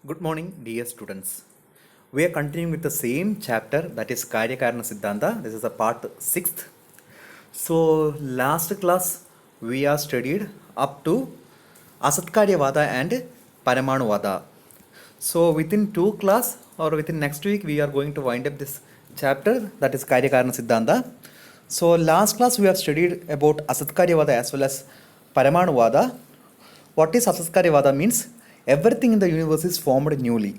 Good morning, dear students. We are continuing with the same chapter, that is Karyakarana Siddhanta. This is the part 6th. So, last class we are studied up to Asatkaryavada and Paramanuvada. So, within 2 class or within next week, we are going to wind up this chapter, that is Karyakarana Siddhanta. So, last class we have studied about Asatkaryavada as well as Paramanuvada. What is Asatkaryavada means? Everything in the universe is formed newly.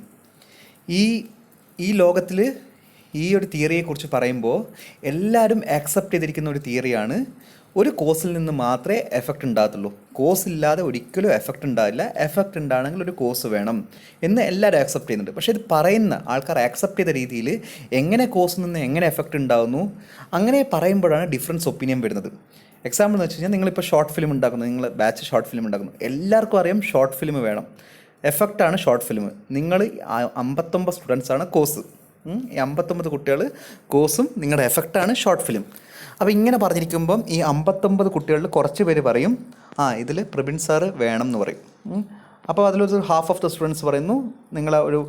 ഈ ലോകത്തിൽ ഈ ഒരു തിയറിയെക്കുറിച്ച് പറയുമ്പോൾ എല്ലാവരും accept ചെയ്തിരിക്കുന്ന ഒരു തിയറിയാണ്, ഒരു കോസിൽ നിന്ന് മാത്രമേ എഫക്റ്റ് ഉണ്ടാകത്തുള്ളൂ, കോസ് ഇല്ലാതെ ഒരിക്കലും എഫക്റ്റ് ഉണ്ടാവില്ല, എഫക്റ്റ് ഉണ്ടാകണമെങ്കിൽ ഒരു കോസ് വേണം എന്ന് എല്ലാവരും ആക്സെപ്റ്റ് ചെയ്യുന്നുണ്ട്. പക്ഷേ ഇത് പറയുന്ന ആൾക്കാർ ആക്സെപ്റ്റ് ചെയ്ത രീതിയിൽ എങ്ങനെ കോസിൽ നിന്ന് എങ്ങനെ എഫക്റ്റ് ഉണ്ടാകുന്നു അങ്ങനെ പറയുമ്പോഴാണ് ഡിഫറൻസ് ഒപ്പീനിയൻ വരുന്നത്. എക്സാമ്പിൾ എന്ന് വെച്ച് കഴിഞ്ഞാൽ നിങ്ങളിപ്പോൾ ഷോർട്ട് ഫിലിം ഉണ്ടാക്കുന്നു, നിങ്ങൾ ബാച്ച് ഷോർട്ട് ഫിലിം ഉണ്ടാക്കുന്നു, എല്ലാവർക്കും അറിയാം ഷോർട്ട് ഫിലിം വേണം, എഫക്റ്റാണ് ഷോർട്ട് ഫിലിം. നിങ്ങൾ 59 സ്റ്റുഡൻസാണ് കോഴ്സ്, ഈ 59 കുട്ടികൾ കോഴ്സും നിങ്ങളുടെ എഫക്റ്റാണ് ഷോർട്ട് ഫിലിം. അപ്പോൾ ഇങ്ങനെ പറഞ്ഞിരിക്കുമ്പം ഈ 59 കുട്ടികളിൽ കുറച്ച് പേര് പറയും ഇതിൽ പ്രബിൻ സാറ് വേണം എന്ന് പറയും. അപ്പോൾ അതിലൊരു ഹാഫ് ഓഫ് ദ സ്റ്റുഡൻസ് പറയുന്നു, നിങ്ങളെ ഒരു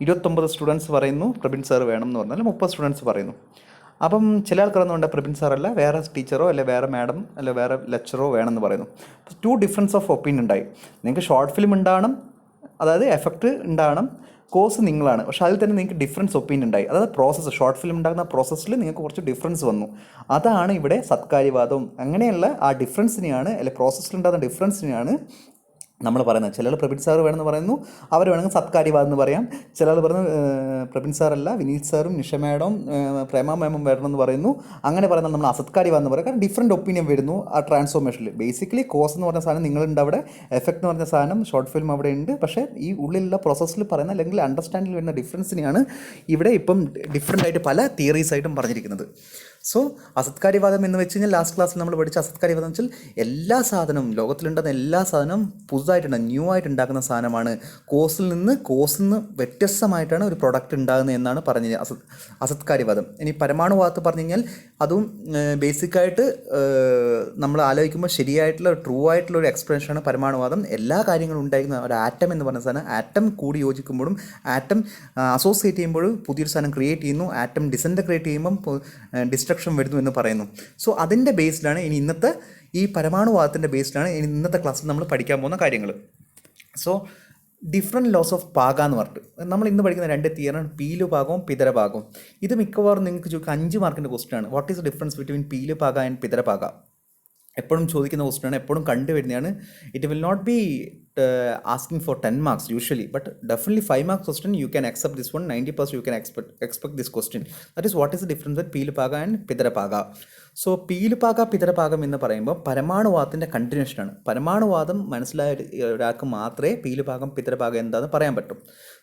29 സ്റ്റുഡൻസ് പറയുന്നു പ്രബിൻ സാറ് വേണം എന്ന് പറഞ്ഞാൽ 30 സ്റ്റുഡൻസ് പറയുന്നു. അപ്പം ചില ആൾക്കാരൊന്നും പ്രബിൻ സാറല്ല, വേറെ ടീച്ചറോ അല്ലെ വേറെ മാഡം അല്ലെ വേറെ ലെക്ചറോ വേണമെന്ന് പറയുന്നു. 2 ഡിഫറൻസ് ഓഫ് ഒപ്പീനിയൻ ഉണ്ടായി. നിങ്ങൾക്ക് ഷോർട്ട് ഫിലിം ഉണ്ടാകണം, അതായത് എഫക്റ്റ് ഉണ്ടാകണം, കോഴ്സ് നിങ്ങളാണ്, പക്ഷേ അതിൽ തന്നെ നിങ്ങൾക്ക് ഡിഫറൻസ് ഒപ്പീനിയൻ ഉണ്ടായി. അതായത് പ്രോസസ്സ്, ഷോർട്ട് ഫിലിം ഉണ്ടാകുന്ന പ്രോസസ്സിൽ നിങ്ങൾക്ക് കുറച്ച് ഡിഫറൻസ് വന്നു. അതാണ് ഇവിടെ സത്കാര്യവാദവും. അങ്ങനെയുള്ള ആ ഡിഫറൻസിനെയാണ്, അല്ലെ പ്രോസസ്സിലുണ്ടാകുന്ന ഡിഫറൻസിനെയാണ് നമ്മൾ പറയുന്നത്. ചിലർ പ്രബിൻ സാർ വേണമെന്ന് പറയുന്നു, അവർ വേണമെങ്കിൽ സത്കാര്യവാദം എന്ന് പറയാം. ചിലർ പറഞ്ഞു പ്രബിൻ സാറല്ല വിനീത് സാറും നിഷ മാഡം പ്രേമ മാമും വരണമെന്ന് പറയുന്നു. അങ്ങനെ പറയുന്നത് നമ്മൾ അസത്കാര്യവാദം എന്ന് പറയാം. കാരണം ഡിഫറെൻറ്റ് ഒപ്പീനിയൻ വരുന്നു ആ ട്രാൻസ്ഫോർമേഷനിൽ. ബേസിക്കലി കോസ് എന്ന് പറഞ്ഞ സാധനം നിങ്ങളുണ്ട് അവിടെ, എഫക്റ്റ് എന്ന് പറഞ്ഞ സാധനം ഷോർട്ട് ഫിലിം അവിടെ ഉണ്ട്. പക്ഷേ ഈ ഉള്ളിലുള്ള പ്രോസസ്സിൽ പറയുന്ന അല്ലെങ്കിൽ അണ്ടർസ്റ്റാൻഡിൽ വരുന്ന ഡിഫറൻസിനെയാണ് ഇവിടെ ഇപ്പം ഡിഫറെൻ്റ് ആയിട്ട് പല തിയറീസ് ആയിട്ടും പറഞ്ഞിരിക്കുന്നത്. സോ അസത്കാര്യവാദം എന്ന് വെച്ച് കഴിഞ്ഞാൽ ലാസ്റ്റ് ക്ലാസ്സിൽ നമ്മൾ പഠിച്ച അസത്കാര്യവാദം എന്ന് വെച്ചാൽ എല്ലാ സാധനവും, ലോകത്തിലുണ്ടാകുന്ന എല്ലാ സാധനവും പുതുതായിട്ടുണ്ട്, ന്യൂ ആയിട്ട് ഉണ്ടാക്കുന്ന സാധനമാണ്. കോസിൽ നിന്ന് വ്യത്യസ്തമായിട്ടാണ് ഒരു പ്രൊഡക്റ്റ് ഉണ്ടാകുന്നത് എന്നാണ് പറഞ്ഞത് അസത്കാര്യവാദം. ഇനി പരമാണുവാദത്ത് പറഞ്ഞു കഴിഞ്ഞാൽ അതും ബേസിക്കായിട്ട് നമ്മൾ ആലോചിക്കുമ്പോൾ ശരിയായിട്ടുള്ള ട്രൂ ആയിട്ടുള്ള ഒരു എക്സ്പ്ലനേഷനാണ് പരമാണുവാദം. എല്ലാ കാര്യങ്ങളും ഉണ്ടായിരിക്കുന്ന ഒരു ആറ്റം എന്ന് പറഞ്ഞ സാധനം, ആറ്റം കൂടി യോജിക്കുമ്പോഴും ആറ്റം അസോസിയേറ്റ് ചെയ്യുമ്പോഴും പുതിയൊരു സാധനം ക്രിയേറ്റ് ചെയ്യുന്നു, ആറ്റം ഡിസൻറ്റഗ്രേറ്റ് ചെയ്യുമ്പം ഡിസ്ട്രക്ഷൻ വരുന്നു എന്ന് പറയുന്നു. സോ അതിൻ്റെ ബേസ്ഡാണ് ഇനി ഇന്നത്തെ ഈ പരമാണുവാദത്തിൻ്റെ ബേസ്ഡാണ് ഇന്നത്തെ ക്ലാസ്സിൽ നമ്മൾ പഠിക്കാൻ പോകുന്ന കാര്യങ്ങൾ. സോ ഡിഫറെൻറ്റ് ലോസ് ഓഫ് പാക എന്ന് പറഞ്ഞിട്ട് നമ്മൾ ഇന്ന് പഠിക്കുന്ന 2 തിയറിയാണ്, പീലു പാകവും പിതര പാകവും. ഇത് മിക്കവാറും നിങ്ങൾക്ക് ചോദിക്കുക 5 മാർക്കിൻ്റെ ക്വസ്റ്റ്യൻ ആണ്. What is the difference between pilu paka and pithara paka? എപ്പോഴും ചോദിക്കുന്ന ക്വസ്റ്റ്യൻ ആണ്, എപ്പോഴും കണ്ടുവരുന്നതാണ്. It will not be asking for 10 marks usually, but definitely 5 marks question you can accept this one, 90% you can expect this question. That is what is the difference between pilupaka and pitharapaka. So pilupaka പിതരപാകം എന്ന് പറയുമ്പോൾ പരമാണുവാദത്തിൻ്റെ കണ്ടിന്യൂഷനാണ്. പരമാണുവാദം മനസ്സിലായ ഒരാൾക്ക് മാത്രമേ പീലുപാകം പിതരപാകം എന്താണെന്ന് പറയാൻ പറ്റും.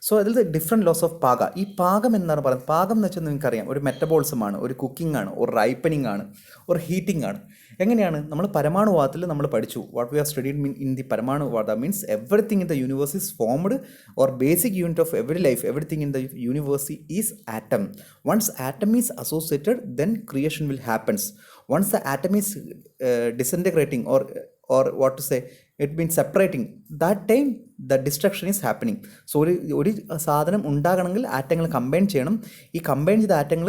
So അതിൽ ഡിഫറെൻറ്റ് ലോസ് ഓഫ് പാക. ഈ പാകം എന്താണ് പറയുന്നത്? പാകം എന്ന് വെച്ചാൽ നിങ്ങൾക്കറിയാം, ഒരു മെറ്റബോളിസമാണ്, ഒരു കുക്കിംഗ് ആണ്, ഒരു റൈപ്പനിങ് ആണ്, ഒരു ഹീറ്റിംഗ് ആണ്. എങ്ങനെയാണ് നമ്മൾ പരമാണുവാദത്തിൽ നമ്മൾ പഠിച്ചു, what we are studied in the paramanuvada means everything in the universe is formed, or basic unit of every life, everything in the universe is atom. Once atom is associated, then creation will happens. Once the atom is disintegrating or what to say, it means separating, that time the destruction is happening. So ഒരു സാധനം ഉണ്ടാകണമെങ്കിൽ ആറ്റങ്ങൾ combine ചെയ്യണം. ഈ combine ചെയ്ത ആറ്റങ്ങൾ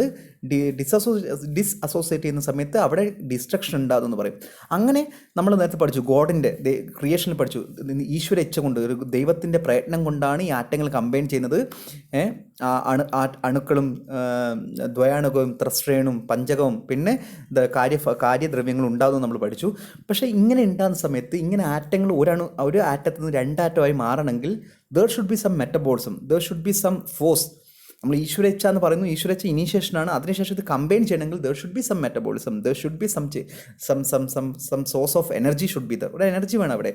ഡിസ്അസോസിയേറ്റ് ചെയ്യുന്ന സമയത്ത് അവിടെ ഡിസ്ട്രക്ഷൻ ഉണ്ടാകുമെന്ന് പറയും. അങ്ങനെ നമ്മൾ നേരത്തെ പഠിച്ചു, ഗോഡിൻ്റെ ക്രിയേഷനിൽ പഠിച്ചു, ഈശ്വര ഇച്ഛ കൊണ്ട്, ഒരു ദൈവത്തിൻ്റെ പ്രയത്നം കൊണ്ടാണ് ഈ ആറ്റങ്ങൾ കമ്പൈൻ ചെയ്യുന്നത്. അണുക്കളും ദ്വയാണുകവും ത്രശ്രേണും പഞ്ചകവും പിന്നെ കാര്യദ്രവ്യങ്ങളും ഉണ്ടാകുമെന്ന് നമ്മൾ പഠിച്ചു. പക്ഷേ ഇങ്ങനെ ഉണ്ടാകുന്ന സമയത്ത് ഇങ്ങനെ ആറ്റങ്ങൾ ഒരു ആറ്റത്തിൽ നിന്ന് 2 ആറ്റമായി മാറണമെങ്കിൽ there should be some metabolism, there should be some force. നമ്മൾ ഈശ്വരേച്ഛ എന്ന് പറയുന്നു, ഈശ്വരേച്ഛ ഇനീഷ്യേഷനാണ്. അതിനുശേഷം ഇത് കമ്പൈൻ ചെയ്യണമെങ്കിൽ there should be some metabolism, there should be some source of energy should be there. ഒരു എനർജി വേണം അവിടെ.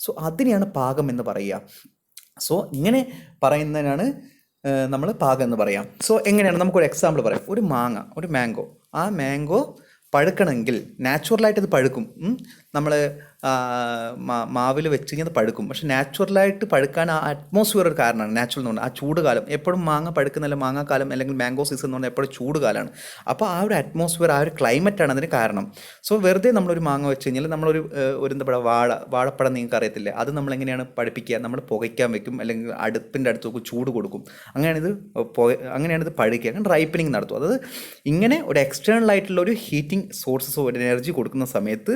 സോ അതിനെയാണ് പാകം എന്ന് പറയുക. സോ ഇങ്ങനെ പറയുന്നതിനാണ് നമ്മൾ പാകം എന്ന് പറയാം. സോ എങ്ങനെയാണ്, നമുക്കൊരു എക്സാമ്പിൾ പറയാം. ഒരു മാംഗോ, ആ മാംഗോ പഴുക്കണമെങ്കിൽ നാച്ചുറലായിട്ട് ഇത് പഴുക്കും. നമ്മൾ മാവിൽ വെച്ച് കഴിഞ്ഞാൽ അത് പഴുക്കും. പക്ഷെ നാച്ചുറലായിട്ട് പഴുക്കാൻ ആ അറ്റ്മോസ്ഫിയർ ഒരു കാരണമാണ്. നാച്ചുറൽ എന്ന് പറഞ്ഞാൽ ആ ചൂട് കാലം എപ്പോഴും മാങ്ങ പഴുക്കുന്നില്ല, മാങ്ങാക്കാലം അല്ലെങ്കിൽ മാംഗോ സീസൺ എന്ന് പറഞ്ഞാൽ എപ്പോഴും ചൂട് കാലമാണ്. അപ്പോൾ ആ ഒരു അറ്റ്മോസ്ഫിയർ, ആ ഒരു ക്ലൈമറ്റാണ് അതിന് കാരണം. സോ വെറുതെ നമ്മളൊരു മാങ്ങ വെച്ച് കഴിഞ്ഞാൽ ഒരു എന്താ പറയുക, വാഴപ്പഴം നിങ്ങൾക്ക് അറിയത്തില്ലേ, അത് നമ്മളെങ്ങനെയാണ് പഠിപ്പിക്കുക, നമ്മൾ പുകയ്ക്കാൻ വെക്കും അല്ലെങ്കിൽ അടുപ്പിൻ്റെ അടുത്ത് നോക്കും, ചൂട് കൊടുക്കും, അങ്ങനെയാണിത് പഴുക്കുക, അങ്ങനെ റൈപ്പനിങ് നടത്തും. അതായത് ഇങ്ങനെ ഒരു എക്സ്റ്റേണൽ ആയിട്ടുള്ള ഒരു ഹീറ്റിംഗ് സോഴ്സസ് ഒരു എനർജി കൊടുക്കുന്ന സമയത്ത്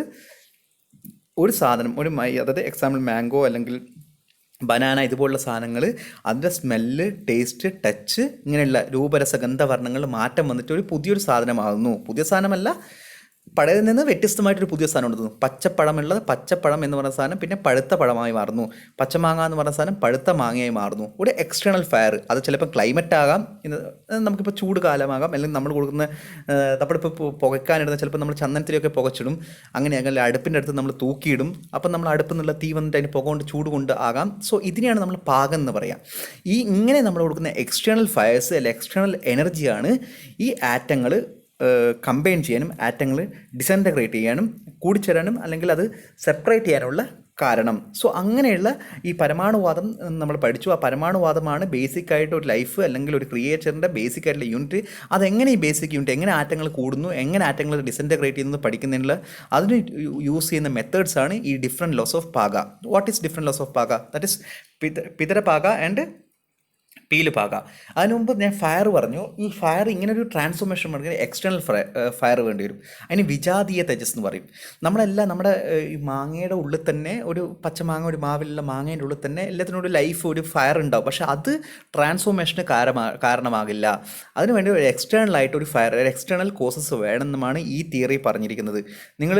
ഒരു സാധനം അതായത് എക്സാമ്പിൾ മാംഗോ അല്ലെങ്കിൽ ബനാന ഇതുപോലുള്ള സാധനങ്ങൾ അതിൻ്റെ സ്മെല്ല്, ടേസ്റ്റ്, ടച്ച് ഇങ്ങനെയുള്ള രൂപരസഗന്ധവർണ്ണങ്ങൾ മാറ്റം വന്നിട്ട് ഒരു പുതിയൊരു സാധനമാകുന്നു. പുതിയ സാധനമല്ല, പഴയതിൽ നിന്ന് വ്യത്യസ്തമായിട്ടൊരു പുതിയ സാധനം ഉണ്ടെന്നു. പച്ചപ്പഴം എന്ന് പറയുന്ന സാധനം പിന്നെ പഴുത്ത പഴമായി മാറുന്നു. പച്ചമാങ്ങ എന്ന് പറയുന്ന സാധനം പഴുത്ത മാങ്ങയായി മാറുന്നു. ഒരു എക്സ്റ്റേണൽ ഫയർ, അത് ചിലപ്പോൾ ക്ലൈമറ്റ് ആകാം, നമുക്കിപ്പോൾ ചൂട് കാലമാകാം, അല്ലെങ്കിൽ നമ്മൾ കൊടുക്കുന്ന നമ്മളിപ്പോൾ പുകയ്ക്കാനിടുന്ന ചിലപ്പോൾ നമ്മൾ ചന്ദനത്തിലൊക്കെ പുകച്ചിടും, അങ്ങനെയാകല്ലേ അടുപ്പിൻ്റെ അടുത്ത് നമ്മൾ തൂക്കിയിടും. അപ്പം നമ്മൾ അടുപ്പിൽ നിന്നുള്ള തീ വന്നിട്ട് അതിന് പുക കൊണ്ട് ചൂട് കൊണ്ട് ആകാം. സോ ഇതിനെയാണ് നമ്മൾ പാകം എന്ന് പറയാം. ഇങ്ങനെ നമ്മൾ കൊടുക്കുന്ന എക്സ്റ്റേണൽ ഫയർസ് അല്ലെങ്കിൽ എക്സ്റ്റേണൽ എനർജിയാണ് ഈ ആറ്റങ്ങൾ കമ്പൈൻ ചെയ്യാനും ആറ്റങ്ങൾ ഡിസൻറ്റഗ്രേറ്റ് ചെയ്യാനും കൂടിച്ചേരാനും അല്ലെങ്കിൽ അത് സെപ്പറേറ്റ് ചെയ്യാനുള്ള കാരണം. സോ അങ്ങനെയുള്ള ഈ പരമാണുവാദം നമ്മൾ പഠിച്ചു. ആ പരമാണുവാദമാണ് ബേസിക് ആയിട്ട് ഒരു ലൈഫ് അല്ലെങ്കിൽ ഒരു ക്രിയേച്ചറിൻ്റെ ബേസിക് ആയിട്ടുള്ള യൂണിറ്റ്. അതെങ്ങനെ ഈ ബേസിക് യൂണിറ്റ്, എങ്ങനെ ആറ്റങ്ങൾ കൂടുന്നു, എങ്ങനെ ആറ്റങ്ങൾ ഡിസൻറ്റഗ്രേറ്റ് ചെയ്യുന്നത് പഠിക്കുന്നതിനുള്ള അതിന് യൂസ് ചെയ്യുന്ന മെത്തേഡ്സാണ് ഈ different laws of paga. What is different laws of paga? That is pitharapaga and pilupaka. അതിനു മുമ്പ് ഞാൻ ഫയർ പറഞ്ഞു. ഈ ഫയർ ഇങ്ങനെ ഒരു ട്രാൻസ്ഫോർമേഷൻ പറഞ്ഞാൽ എക്സ്റ്റേണൽ ഫയർ വേണ്ടി വരും. അതിന് വിജാതീയ തേജസ് എന്ന് പറയും. നമ്മുടെ ഈ മാങ്ങയുടെ ഉള്ളിൽ തന്നെ ഒരു പച്ചമാങ്ങ, ഒരു മാവിലുള്ള മാങ്ങയുടെ ഉള്ളിൽ തന്നെ എല്ലാത്തിനും ഒരു ലൈഫ്, ഒരു ഫയർ ഉണ്ടാവും. പക്ഷെ അത് ട്രാൻസ്ഫോർമേഷന് കാരണമാകില്ല. അതിനുവേണ്ടി ഒരു എക്സ്റ്റേണൽ ആയിട്ട് ഒരു ഫയർ, ഒരു എക്സ്റ്റേണൽ കോസസ് വേണമെന്നുമാണ് ഈ തിയറി പറഞ്ഞിരിക്കുന്നത്. നിങ്ങൾ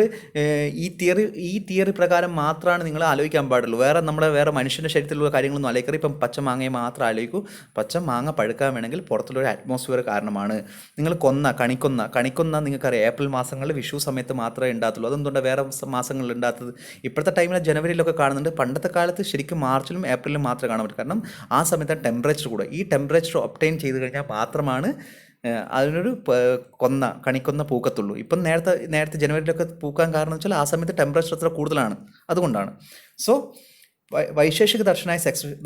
ഈ തിയറി പ്രകാരം മാത്രമാണ് നിങ്ങൾ ആലോചിക്കാൻ പാടുള്ളൂ. വേറെ മനുഷ്യൻ്റെ ശരീരത്തിലുള്ള കാര്യങ്ങളൊന്നും ആലോചിക്കാറ്. ഇപ്പം പച്ചമാങ്ങയെ മാത്രം ആലോചിക്കൂ. പച്ച മാങ്ങ പഴുക്കാൻ വേണമെങ്കിൽ പുറത്തുള്ളൊരു അറ്റ്മോസ്ഫിയർ കാരണമാണ്. നിങ്ങൾ കണിക്കൊന്ന നിങ്ങൾക്കറിയാം, ഏപ്രിൽ മാസങ്ങളിൽ വിഷു സമയത്ത് മാത്രമേ ഉണ്ടാകത്തുള്ളൂ. അതെന്തുകൊണ്ടാണ് വേറെ മാസങ്ങളിൽ ഉണ്ടാകാത്തത്? ഇപ്പോഴത്തെ ടൈമിൽ ജനുവരിയിലൊക്കെ കാണുന്നുണ്ട്. പണ്ടത്തെ കാലത്ത് ശരിക്കും മാർച്ചിലും ഏപ്രിലും മാത്രമേ കാണാൻ പറ്റൂ. കാരണം ആ സമയത്ത് ടെമ്പറേച്ചർ കൂടെ. ഈ ടെമ്പറേച്ചർ ഒബ്റ്റെയിൻ ചെയ്ത് കഴിഞ്ഞാൽ മാത്രമാണ് അതിനൊരു കണിക്കൊന്ന പൂക്കത്തുള്ളൂ. ഇപ്പം നേരത്തെ ജനുവരിയിലൊക്കെ പൂക്കാൻ കാരണം വെച്ചാൽ ആ സമയത്ത് ടെമ്പറേച്ചർ അത്ര കൂടുതലാണ്, അതുകൊണ്ടാണ്. So Vaisheshika darshana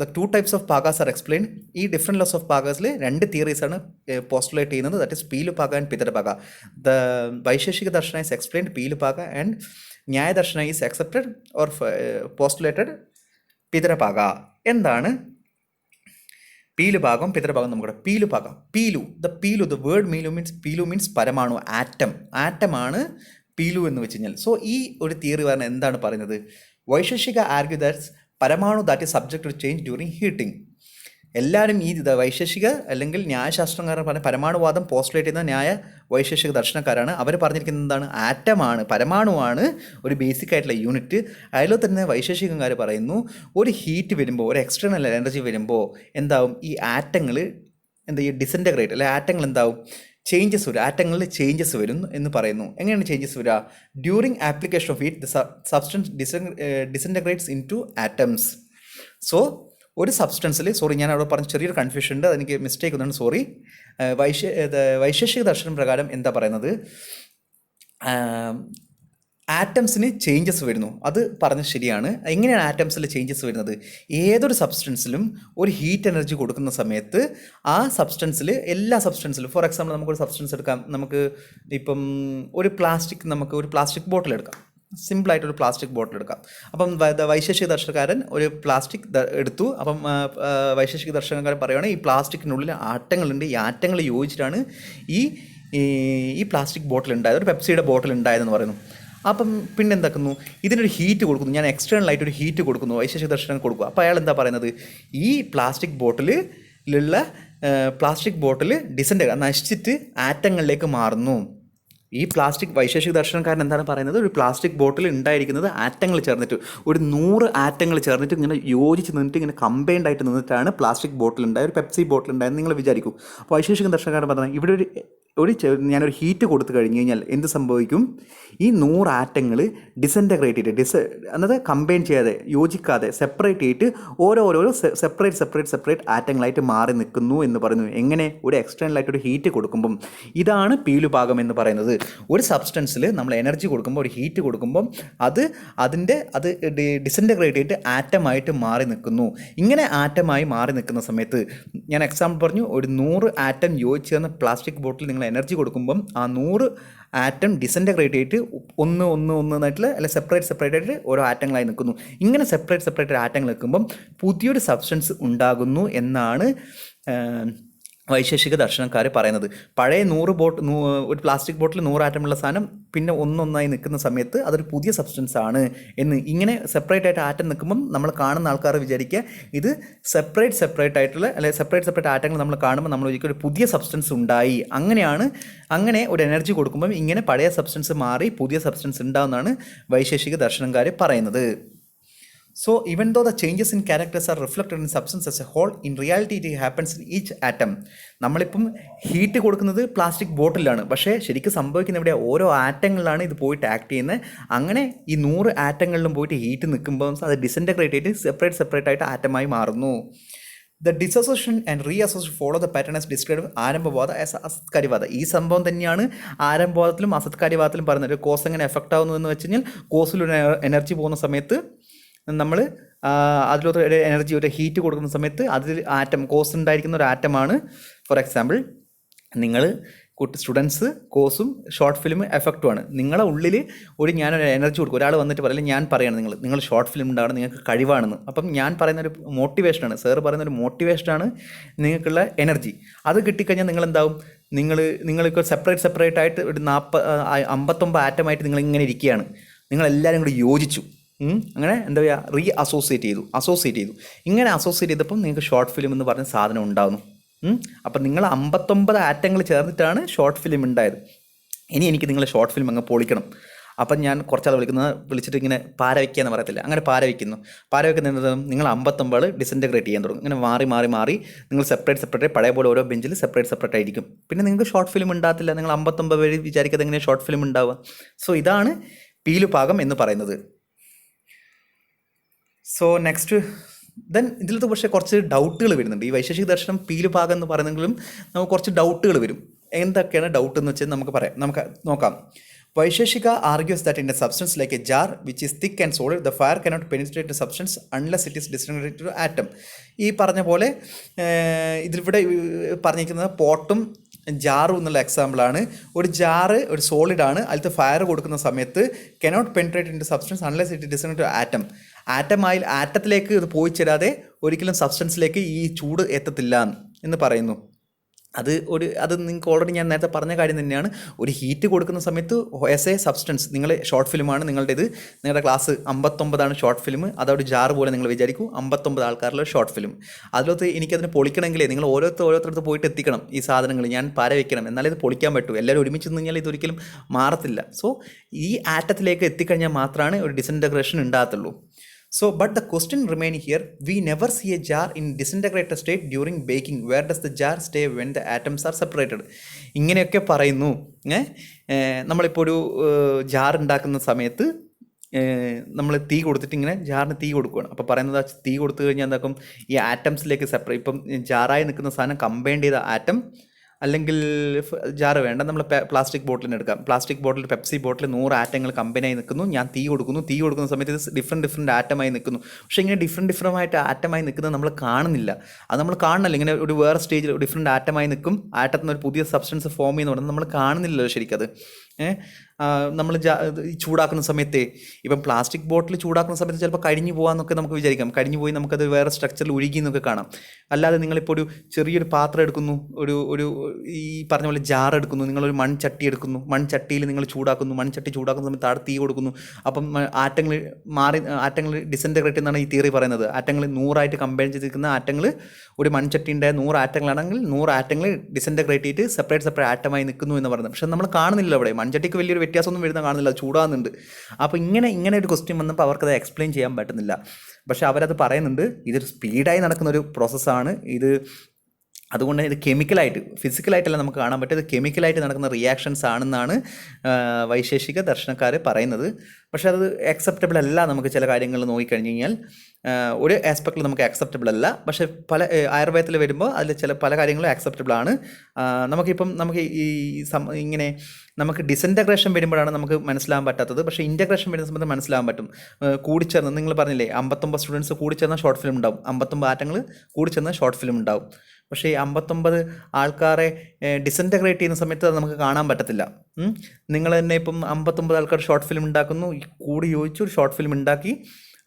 the two types of pagas are explain. ഈ ഡിഫറെൻറ്റ് ലോസ് ഓഫ് പാഗാസിൽ രണ്ട് തിയറീസാണ് പോസ്റ്റുലേറ്റ് ചെയ്യുന്നത്. That is pilupaka and pitharapaka. The Vaisheshika darshana is explained pilupaka and Nyaya darshana is accepted or postulated pitharapaka. എന്താണ് പീലുഭാഗം പിതരഭാഗം? നമുക്കിവിടെ പീലുഭാഗം, the word pilu means paramanu, ആറ്റമാണ് പീലു എന്ന് വെച്ച് കഴിഞ്ഞാൽ. സോ ഈ ഒരു തിയറി പറഞ്ഞാൽ എന്താണ് പറയുന്നത്? Vaisheshika argue that's paramanu that is subject to change during heating. എല്ലാവരും ഈ വൈശേഷിക അല്ലെങ്കിൽ ന്യായശാസ്ത്രകാരൻ പറഞ്ഞ പരമാണുവാദം പോസ്റ്റുലേറ്റ് ചെയ്യുന്ന വൈശേഷിക ദർശനക്കാരാണ്. അവർ പറഞ്ഞിരിക്കുന്നത് എന്താണ്? ആറ്റമാണ്, പരമാണുവാണ് ഒരു ബേസിക് ആയിട്ടുള്ള യൂണിറ്റ്. അതിൽ തന്നെ വൈശേഷികന്മാർ പറയുന്നു ഒരു ഹീറ്റ് വരുമ്പോൾ, ഒരു എക്സ്റ്റേണൽ എനർജി വരുമ്പോൾ എന്താവും? ഈ ആറ്റങ്ങൾ ഡിസൻറ്റഗ്രേറ്റ് അല്ലെ ആറ്റങ്ങൾ എന്താവും? ആറ്റങ്ങളിൽ ചേഞ്ചസ് വരും എന്ന് പറയുന്നു. എങ്ങനെയാണ് ചേഞ്ചസ് വരിക? During application of heat the substance disintegrates into atoms. So ഒരു സബ്സ്റ്റൻസിൽ, ഞാൻ അവിടെ പറഞ്ഞ ചെറിയൊരു കൺഫ്യൂഷൻ ഉണ്ട്, അതെനിക്ക് മിസ്റ്റേക്ക് ഒന്നാണ്, സോറി. വൈശേഷിക ദർശനം പ്രകാരം എന്താ പറയുന്നത്? ആറ്റംസിന് ചേഞ്ചസ് വരുന്നു. അത് പറഞ്ഞത് ശരിയാണ്. എങ്ങനെയാണ് ആറ്റംസിൽ ചേഞ്ചസ് വരുന്നത്? ഏതൊരു സബ്സ്റ്റൻസിലും ഒരു ഹീറ്റ് എനർജി കൊടുക്കുന്ന സമയത്ത് ആ സബ്സ്റ്റൻസിൽ, എല്ലാ സബ്സ്റ്റൻസിലും, ഫോർ എക്സാമ്പിൾ നമുക്കൊരു സബ്സ്റ്റൻസ് എടുക്കാം. നമുക്ക് ഇപ്പം ഒരു പ്ലാസ്റ്റിക് ബോട്ടിൽ എടുക്കാം. സിമ്പിളായിട്ടൊരു പ്ലാസ്റ്റിക് ബോട്ടിൽ എടുക്കാം. അപ്പം വൈശേഷിക ദർശനക്കാരൻ ഒരു പ്ലാസ്റ്റിക് എടുത്തു. അപ്പം വൈശേഷിക ദർശനക്കാരൻ പറയുകയാണ് ഈ പ്ലാസ്റ്റിക്കിനുള്ളിൽ ആറ്റങ്ങളുണ്ട്. ഈ ആറ്റങ്ങൾ യോജിച്ചിട്ടാണ് ഈ പ്ലാസ്റ്റിക് ബോട്ടിൽ ഉണ്ടായത്, ഒരു പെപ്സിയുടെ ബോട്ടിൽ ഉണ്ടായതെന്ന് പറയുന്നു. അപ്പം പിന്നെ എന്താക്കുന്നു? ഇതിനൊരു ഹീറ്റ് കൊടുക്കുന്നു. ഞാൻ എക്സ്റ്റേണൽ ആയിട്ടൊരു ഹീറ്റ് കൊടുക്കുന്നു, വൈശേഷിക ദർശനം കൊടുക്കുക. അപ്പോൾ അയാൾ എന്താ പറയുന്നത്? ഈ പ്ലാസ്റ്റിക് ബോട്ടിൽ നശിച്ചിട്ട് ആറ്റങ്ങളിലേക്ക് മാറുന്നു. ഈ വൈശേഷിക ദർശനക്കാരൻ എന്താണ് പറയുന്നത്? ഒരു പ്ലാസ്റ്റിക് ബോട്ടിൽ ഉണ്ടായിരിക്കുന്നത് ആറ്റങ്ങൾ ചേർന്നിട്ട്, ഒരു 100 ആറ്റങ്ങൾ ചേർന്നിട്ട് ഇങ്ങനെ യോജിച്ച് നിന്നിട്ട് ഇങ്ങനെ കമ്പൈൻഡ് ആയിട്ട് നിന്നിട്ടാണ് പ്ലാസ്റ്റിക് ബോട്ടിൽ ഉണ്ടായത്, ഒരു പെപ്സി ബോട്ടിൽ ഉണ്ടായത് നിങ്ങൾ വിചാരിക്കും. അപ്പോൾ വൈശേഷിക ദർശനക്കാരൻ പറഞ്ഞാൽ ഇവിടെ ഒരു ഞാനൊരു ഹീറ്റ് കൊടുത്തു കഴിഞ്ഞ് കഴിഞ്ഞാൽ എന്ത് സംഭവിക്കും? ഈ 100 ആറ്റങ്ങൾ ഡിസൻറ്റഗ്രേറ്റ് ചെയ്തിട്ട് എന്നത് കമ്പൈൻ ചെയ്യാതെ, യോജിക്കാതെ, സെപ്പറേറ്റ് ചെയ്തിട്ട് ഓരോരോ സെപ്പറേറ്റ് ആറ്റങ്ങളായിട്ട് മാറി നിൽക്കുന്നു എന്ന് പറയുന്നു. എങ്ങനെ? ഒരു എക്സ്റ്റേണലായിട്ടൊരു ഹീറ്റ് കൊടുക്കുമ്പം. ഇതാണ് പീലുഭാഗം എന്ന് പറയുന്നത്. ഒരു സബ്സ്റ്റൻസിൽ നമ്മൾ എനർജി കൊടുക്കുമ്പോൾ, ഒരു ഹീറ്റ് കൊടുക്കുമ്പം അത് ഡിസൻറ്റഗ്രേറ്റ് ചെയ്തിട്ട് ആറ്റമായിട്ട് മാറി നിൽക്കുന്നു. ഇങ്ങനെ ആറ്റമായി മാറി നിൽക്കുന്ന സമയത്ത് ഞാൻ എക്സാമ്പിൾ പറഞ്ഞു, ഒരു 100 ആറ്റം യോജിച്ച് ചേർന്ന പ്ലാസ്റ്റിക് ബോട്ടിൽ നിങ്ങൾ എനർജി കൊടുക്കുമ്പം ആ 100 ആറ്റം ഡിസൻറ്റഗ്രേറ്റ് ചെയ്തിട്ട് ഒന്നായിട്ടുള്ള അല്ലെ സെപ്പറേറ്റ് ആയിട്ട് ഓരോ ആറ്റങ്ങളായി നിൽക്കുന്നു. ഇങ്ങനെ സെപ്പറേറ്റ് ആറ്റങ്ങൾ നിൽക്കുമ്പം പുതിയൊരു സബ്സ്റ്റൻസ് ഉണ്ടാകുന്നു എന്നാണ് വൈശേഷിക ദർശനക്കാർ പറയുന്നത്. പഴയ 100 ഒരു പ്ലാസ്റ്റിക് ബോട്ടിൽ 100 ആറ്റമുള്ള സാധനം പിന്നെ ഒന്നൊന്നായി നിൽക്കുന്ന സമയത്ത് അതൊരു പുതിയ സബ്സ്റ്റൻസ് ആണ് എന്ന്. ഇങ്ങനെ സെപ്പറേറ്റ് ആയിട്ട് ആറ്റം നിൽക്കുമ്പം നമ്മൾ കാണുന്ന ആൾക്കാർ വിചാരിക്കുക ഇത് സെപ്പറേറ്റ് ആയിട്ടുള്ള സെപ്പറേറ്റ് ആറ്റങ്ങൾ നമ്മൾ കാണുമ്പോൾ നമ്മൾ ഒരിക്കലും ഒരു പുതിയ സബ്സ്റ്റൻസ് ഉണ്ടായി. അങ്ങനെ ഒരു എനർജി കൊടുക്കുമ്പം ഇങ്ങനെ പഴയ സബ്സ്റ്റൻസ് മാറി പുതിയ സബ്സ്റ്റൻസ് ഉണ്ടാവുന്നതാണ് വൈശേഷിക ദർശനക്കാർ പറയുന്നത്. So even though the changes in characters are reflected in substance as a whole, in reality it happens in each atom. നമ്മളിപ്പം ഹീറ്റ് കൊടുക്കുന്നത് പ്ലാസ്റ്റിക് ബോട്ടിലാണ്, പക്ഷേ ശരിക്കും സംഭവിക്കുന്ന ഇവിടെ ഓരോ ആറ്റങ്ങളിലാണ് ഇത് പോയിട്ട് ആക്ട് ചെയ്യുന്നത്. അങ്ങനെ ഈ 100 ആറ്റങ്ങളിലും പോയിട്ട് ഹീറ്റ് നിൽക്കുമ്പോൾ അത് ഡിസൻറ്റഗ്രേറ്റ് ചെയ്ത് സെപ്പറേറ്റ് ആയിട്ട് ആറ്റമായി മാറുന്നു. The dissociation and reassociation follow the pattern as described arambhavada as asatkaryavada. ഈ സംഭവം തന്നെയാണ് ആരംഭവാദത്തിലും അസത്കാരിവാദത്തിലും പറയുന്നത്. കോസ് എങ്ങനെ എഫക്റ്റ് ആവുന്നു എന്ന് വെച്ച് കഴിഞ്ഞാൽ, കോസിലൊരു എനർജി പോകുന്ന സമയത്ത് നമ്മൾ അതിലൊരു എനർജി, ഒരു ഹീറ്റ് കൊടുക്കുന്ന സമയത്ത് അതിൽ കോസ് ഉണ്ടായിരിക്കുന്ന ഒരു ആറ്റമാണ്. ഫോർ എക്സാമ്പിൾ, നിങ്ങൾ സ്റ്റുഡൻസ് കോസും ഷോർട്ട് ഫിലിം എഫക്റ്റുമാണ്. നിങ്ങളെ ഉള്ളിൽ ഞാനൊരു എനർജി കൊടുക്കും. ഒരാൾ വന്നിട്ട് പറയില്ല, ഞാൻ പറയാണ് നിങ്ങൾ ഷോർട്ട് ഫിലിം ഉണ്ടാവണം, നിങ്ങൾക്ക് കഴിവാണെന്ന്. അപ്പം ഞാൻ പറയുന്നൊരു മോട്ടിവേഷനാണ്, സാറ് പറയുന്നൊരു മോട്ടിവേഷനാണ് നിങ്ങൾക്കുള്ള എനർജി. അത് കിട്ടിക്കഴിഞ്ഞാൽ നിങ്ങളെന്താവും? നിങ്ങൾക്ക് സെപ്പറേറ്റ് ആയിട്ട് ഒരു 59 ആറ്റമായിട്ട് നിങ്ങളിങ്ങനെ ഇരിക്കുകയാണ്. നിങ്ങളെല്ലാവരും കൂടി യോജിച്ചു, അങ്ങനെ എന്താ പറയുക, അസോസിയേറ്റ് ചെയ്തു. ഇങ്ങനെ അസോസിയേറ്റ് ചെയ്തപ്പം നിങ്ങൾക്ക് ഷോർട്ട് ഫിലിം എന്ന് പറഞ്ഞ സാധനം ഉണ്ടാകുന്നു. അപ്പം നിങ്ങൾ 59 ആറ്റങ്ങൾ ചേർന്നിട്ടാണ് ഷോർട്ട് ഫിലിം ഉണ്ടായത്. ഇനി എനിക്ക് നിങ്ങളെ ഷോർട്ട് ഫിലിം അങ്ങ് പൊളിക്കണം. അപ്പം ഞാൻ കുറച്ചാൾ വിളിച്ചിട്ട് ഇങ്ങനെ പാര വയ്ക്കുക എന്ന് പറയത്തില്ല, അങ്ങനെ പാര വയ്ക്കുന്നത് നിങ്ങൾ 59 ഡിസൻറ്റഗ്രേറ്റ് ചെയ്യാൻ തുടങ്ങും. ഇങ്ങനെ മാറി നിങ്ങൾ സെപ്പറേറ്റ് പഴയ പോലെ ഓരോ ബെഞ്ചിൽ സെപ്പറേറ്റ് ആയിരിക്കും. പിന്നെ നിങ്ങൾക്ക് ഷോർട്ട് ഫിലിം ഉണ്ടാകത്തില്ല. നിങ്ങൾ 59 പേര് വിചാരിക്കാതെ എങ്ങനെ ഷോർട്ട് ഫിലിം ഉണ്ടാവുക? സോ ഇതാണ് പീലുഭാഗം എന്ന് പറയുന്നത്. സോ നെക്സ്റ്റ് ഇതിലത്തെ പക്ഷേ കുറച്ച് ഡൗട്ടുകൾ വരുന്നുണ്ട്. ഈ വൈശേഷിക ദർശനം പീലുഭാഗം എന്ന് പറയുന്നെങ്കിലും നമുക്ക് കുറച്ച് ഡൗട്ടുകൾ വരും. എന്തൊക്കെയാണ് ഡൗട്ട് എന്ന് വെച്ചാൽ നമുക്ക് നോക്കാം. Vaisheshika argues that in a substance like a jar which is thick and solid the fire cannot penetrate the substance unless it is disintegrated to atom. ഈ പറഞ്ഞ പോലെ ഇതിലിവിടെ പറഞ്ഞിരിക്കുന്നത് പോട്ടും ജാറും എന്നുള്ള എക്സാമ്പിളാണ്. ഒരു ജാറ് ഒരു സോളിഡാണ്, അതിലത്തെ ഫയർ കൊടുക്കുന്ന സമയത്ത് cannot penetrate into substance unless it disintegrate to atom. ആറ്റത്തിലേക്ക് ഇത് പോയി ചേരാതെ ഒരിക്കലും സബ്സ്റ്റൻസിലേക്ക് ഈ ചൂട് എത്തത്തില്ല എന്ന് പറയുന്നു. അത് നിങ്ങൾക്ക് ഓൾറെഡി ഞാൻ നേരത്തെ പറഞ്ഞ കാര്യം തന്നെയാണ്. ഒരു ഹീറ്റ് കൊടുക്കുന്ന സമയത്ത് എസ് എ സബ്സ്റ്റൻസ്, നിങ്ങൾ ഷോർട്ട് ഫിലിമാണ് നിങ്ങളുടെ ക്ലാസ് 59 ഷോർട്ട് ഫിലിം. അതവിടെ ജാറ് പോലെ നിങ്ങൾ വിചാരിക്കും, 59 ആൾക്കാരുടെ ഷോർട്ട് ഫിലിം. അതിലൊത്ത് എനിക്കതിന് പൊളിക്കണമെങ്കിലേ നിങ്ങൾ ഓരോരുത്തരടുത്ത് പോയിട്ട് എത്തിക്കണം ഈ സാധനങ്ങൾ, ഞാൻ പാര വയ്ക്കണം, എന്നാലേ ഇത് പൊളിക്കാൻ പറ്റൂ. എല്ലാവരും ഒരുമിച്ച് നിന്ന് കഴിഞ്ഞാൽ ഇതൊരിക്കലും മാറത്തില്ല. സോ ഈ ആറ്റത്തിലേക്ക് എത്തിക്കഴിഞ്ഞാൽ മാത്രമാണ് ഒരു disintegration ഉണ്ടാകത്തുള്ളൂ. So, but the question remain here, we never see a jar in disintegrated state during baking. Where does the jar stay when the atoms are separated? ഇങ്ങനെയൊക്കെ പറയുന്നു. നമ്മളിപ്പോൾ ഒരു ജാർ ഉണ്ടാക്കുന്ന സമയത്ത് നമ്മൾ തീ കൊടുത്തിട്ട് ഇങ്ങനെ ജാറിന് തീ കൊടുക്കുകയാണ്. അപ്പോൾ പറയുന്നത് തീ കൊടുത്തു കഴിഞ്ഞാൽ എന്താക്കും, ഈ ആറ്റംസിലേക്ക് ഇപ്പം ജാറായി നിൽക്കുന്ന സാധനം കമ്പൈൻഡ് ചെയ്ത ആറ്റം, അല്ലെങ്കിൽ ജാറ് വേണ്ട, നമ്മൾ പ്ലാസ്റ്റിക് ബോട്ടിലിന് എടുക്കാം. പ്ലാസ്റ്റിക് ബോട്ടിൽ, പെപ്സി ബോട്ടിൽ 100 ആറ്റങ്ങൾ കമ്പനിയായി നിൽക്കുന്നു. ഞാൻ തീ കൊടുക്കുന്ന സമയത്ത് ഇത് ഡിഫറെൻറ്റ് ആറ്റമായി നിൽക്കുന്നു. പക്ഷേ ഇങ്ങനെ ഡിഫറെൻറ്റ് ആറ്റമായി നിൽക്കുന്നത് നമ്മൾ കാണുന്നില്ല. അത് നമ്മൾ കാണണമല്ലോ. ഇങ്ങനെ ഒരു വേറെ സ്റ്റേജിൽ ഡിഫറെൻറ്റ് ആറ്റമായി നിൽക്കും, ആറ്റത്തിൽ നിന്ന് ഒരു പുതിയ സബ്സ്റ്റൻസ് ഫോം ചെയ്യുന്ന പറഞ്ഞാൽ നമ്മൾ കാണുന്നില്ലല്ലോ ശരിക്കത്. നമ്മൾ ചൂടാക്കുന്ന സമയത്ത്, ഇപ്പം പ്ലാസ്റ്റിക് ബോട്ടിൽ ചൂടാക്കുന്ന സമയത്ത് ചിലപ്പോൾ കരിഞ്ഞു പോകാമെന്നൊക്കെ നമുക്ക് വിചാരിക്കാം. കരിഞ്ഞു പോയി നമുക്കത് വേറെ സ്ട്രക്ചറിൽ ഒഴുകി എന്നൊക്കെ കാണാം. അല്ലാതെ നിങ്ങളിപ്പോൾ ഒരു ചെറിയൊരു പാത്രം എടുക്കുന്നു, ഒരു ഈ പറഞ്ഞ പോലെ ജാർ എടുക്കുന്നു, നിങ്ങളൊരു മൺചട്ടി എടുക്കുന്നു, മൺചട്ടിയിൽ നിങ്ങൾ മൺചട്ടി ചൂടാക്കുന്ന സമയത്ത് താഴെ തീ കൊടുക്കുന്നു. അപ്പം ആറ്റങ്ങൾ ഡിസൻറ്റഗ്രേറ്റ് എന്നാണ് ഈ തിയറി പറയുന്നത്. ആറ്റങ്ങൾ 100 കമ്പൈൻ ചെയ്തിരിക്കുന്ന ആറ്റങ്ങൾ, ഒരു മൺചട്ടിൻ്റെ 100 ആറ്റങ്ങളാണെങ്കിൽ 100 ആറ്റങ്ങൾ ഡിസൻറ്റഗ്രേറ്റ് ചെയ്തിട്ട് സെപ്പറേറ്റ് ആറ്റമായി നിൽക്കുന്നു എന്ന് പറയുന്നത്. പക്ഷെ നമ്മൾ കാണുന്നില്ല അവിടെ. മൺചട്ടിക്ക് വലിയൊരു വ്യത്യാസമൊന്നും വരുന്ന കാണുന്നില്ല, ചൂടാകുന്നുണ്ട്. അപ്പോൾ ഇങ്ങനെ ഒരു ക്വസ്റ്റ്യൻ വന്നപ്പോൾ അവർക്കത് എക്സ്പ്ലെയിൻ ചെയ്യാൻ പറ്റുന്നില്ല. പക്ഷെ അവരത് പറയുന്നുണ്ട്, ഇതൊരു സ്പീഡായി നടക്കുന്ന ഒരു പ്രോസസ്സാണ്. ഇത് അതുകൊണ്ട് ഇത് കെമിക്കലായിട്ട് ഫിസിക്കലായിട്ടല്ല നമുക്ക് കാണാൻ പറ്റും, ഇത് കെമിക്കലായിട്ട് നടക്കുന്ന റിയാക്ഷൻസ് ആണെന്നാണ് വൈശേഷിക ദർശനക്കാർ പറയുന്നത്. പക്ഷേ അത് അക്സെപ്റ്റബിൾ അല്ല. നമുക്ക് ചില കാര്യങ്ങൾ നോക്കിക്കഴിഞ്ഞ് കഴിഞ്ഞാൽ ഒരു ആസ്പെക്റ്റിൽ നമുക്ക് അക്സെപ്റ്റബിൾ അല്ല. പക്ഷേ ആയുർവേദത്തിൽ വരുമ്പോൾ അതിൽ പല കാര്യങ്ങളും അക്സെപ്റ്റബിൾ ആണ്. നമുക്ക് ഇങ്ങനെ നമുക്ക് ഡിസൻറ്റഗ്രേഷൻ വരുമ്പോഴാണ് നമുക്ക് മനസ്സിലാകാൻ പറ്റാത്തത്. പക്ഷേ ഇൻറ്റഗ്രേഷൻ വരുന്ന സമയത്ത് മനസ്സിലാകാൻ പറ്റും. കൂടിച്ചേർന്ന് നിങ്ങൾ പറഞ്ഞില്ലേ 59 സ്റ്റുഡൻസ് കൂടിച്ചേർന്ന ഷോർട്ട് ഫിലിം ഉണ്ടാവും, 59 ആറ്റങ്ങൾ കൂടിച്ചേർന്ന ഷോർട്ട് ഫിലിം ഉണ്ടാവും. പക്ഷേ ഈ 59 ആൾക്കാരെ ഡിസൻറ്റഗ്രേറ്റ് ചെയ്യുന്ന സമയത്ത് അത് നമുക്ക് കാണാൻ പറ്റത്തില്ല. നിങ്ങൾ തന്നെ ഇപ്പം 59 ആൾക്കാർ ഷോർട്ട് ഫിലിം ഉണ്ടാക്കുന്നു, കൂടി യോജിച്ച് ഒരു ഷോർട്ട് ഫിലിം ഉണ്ടാക്കി,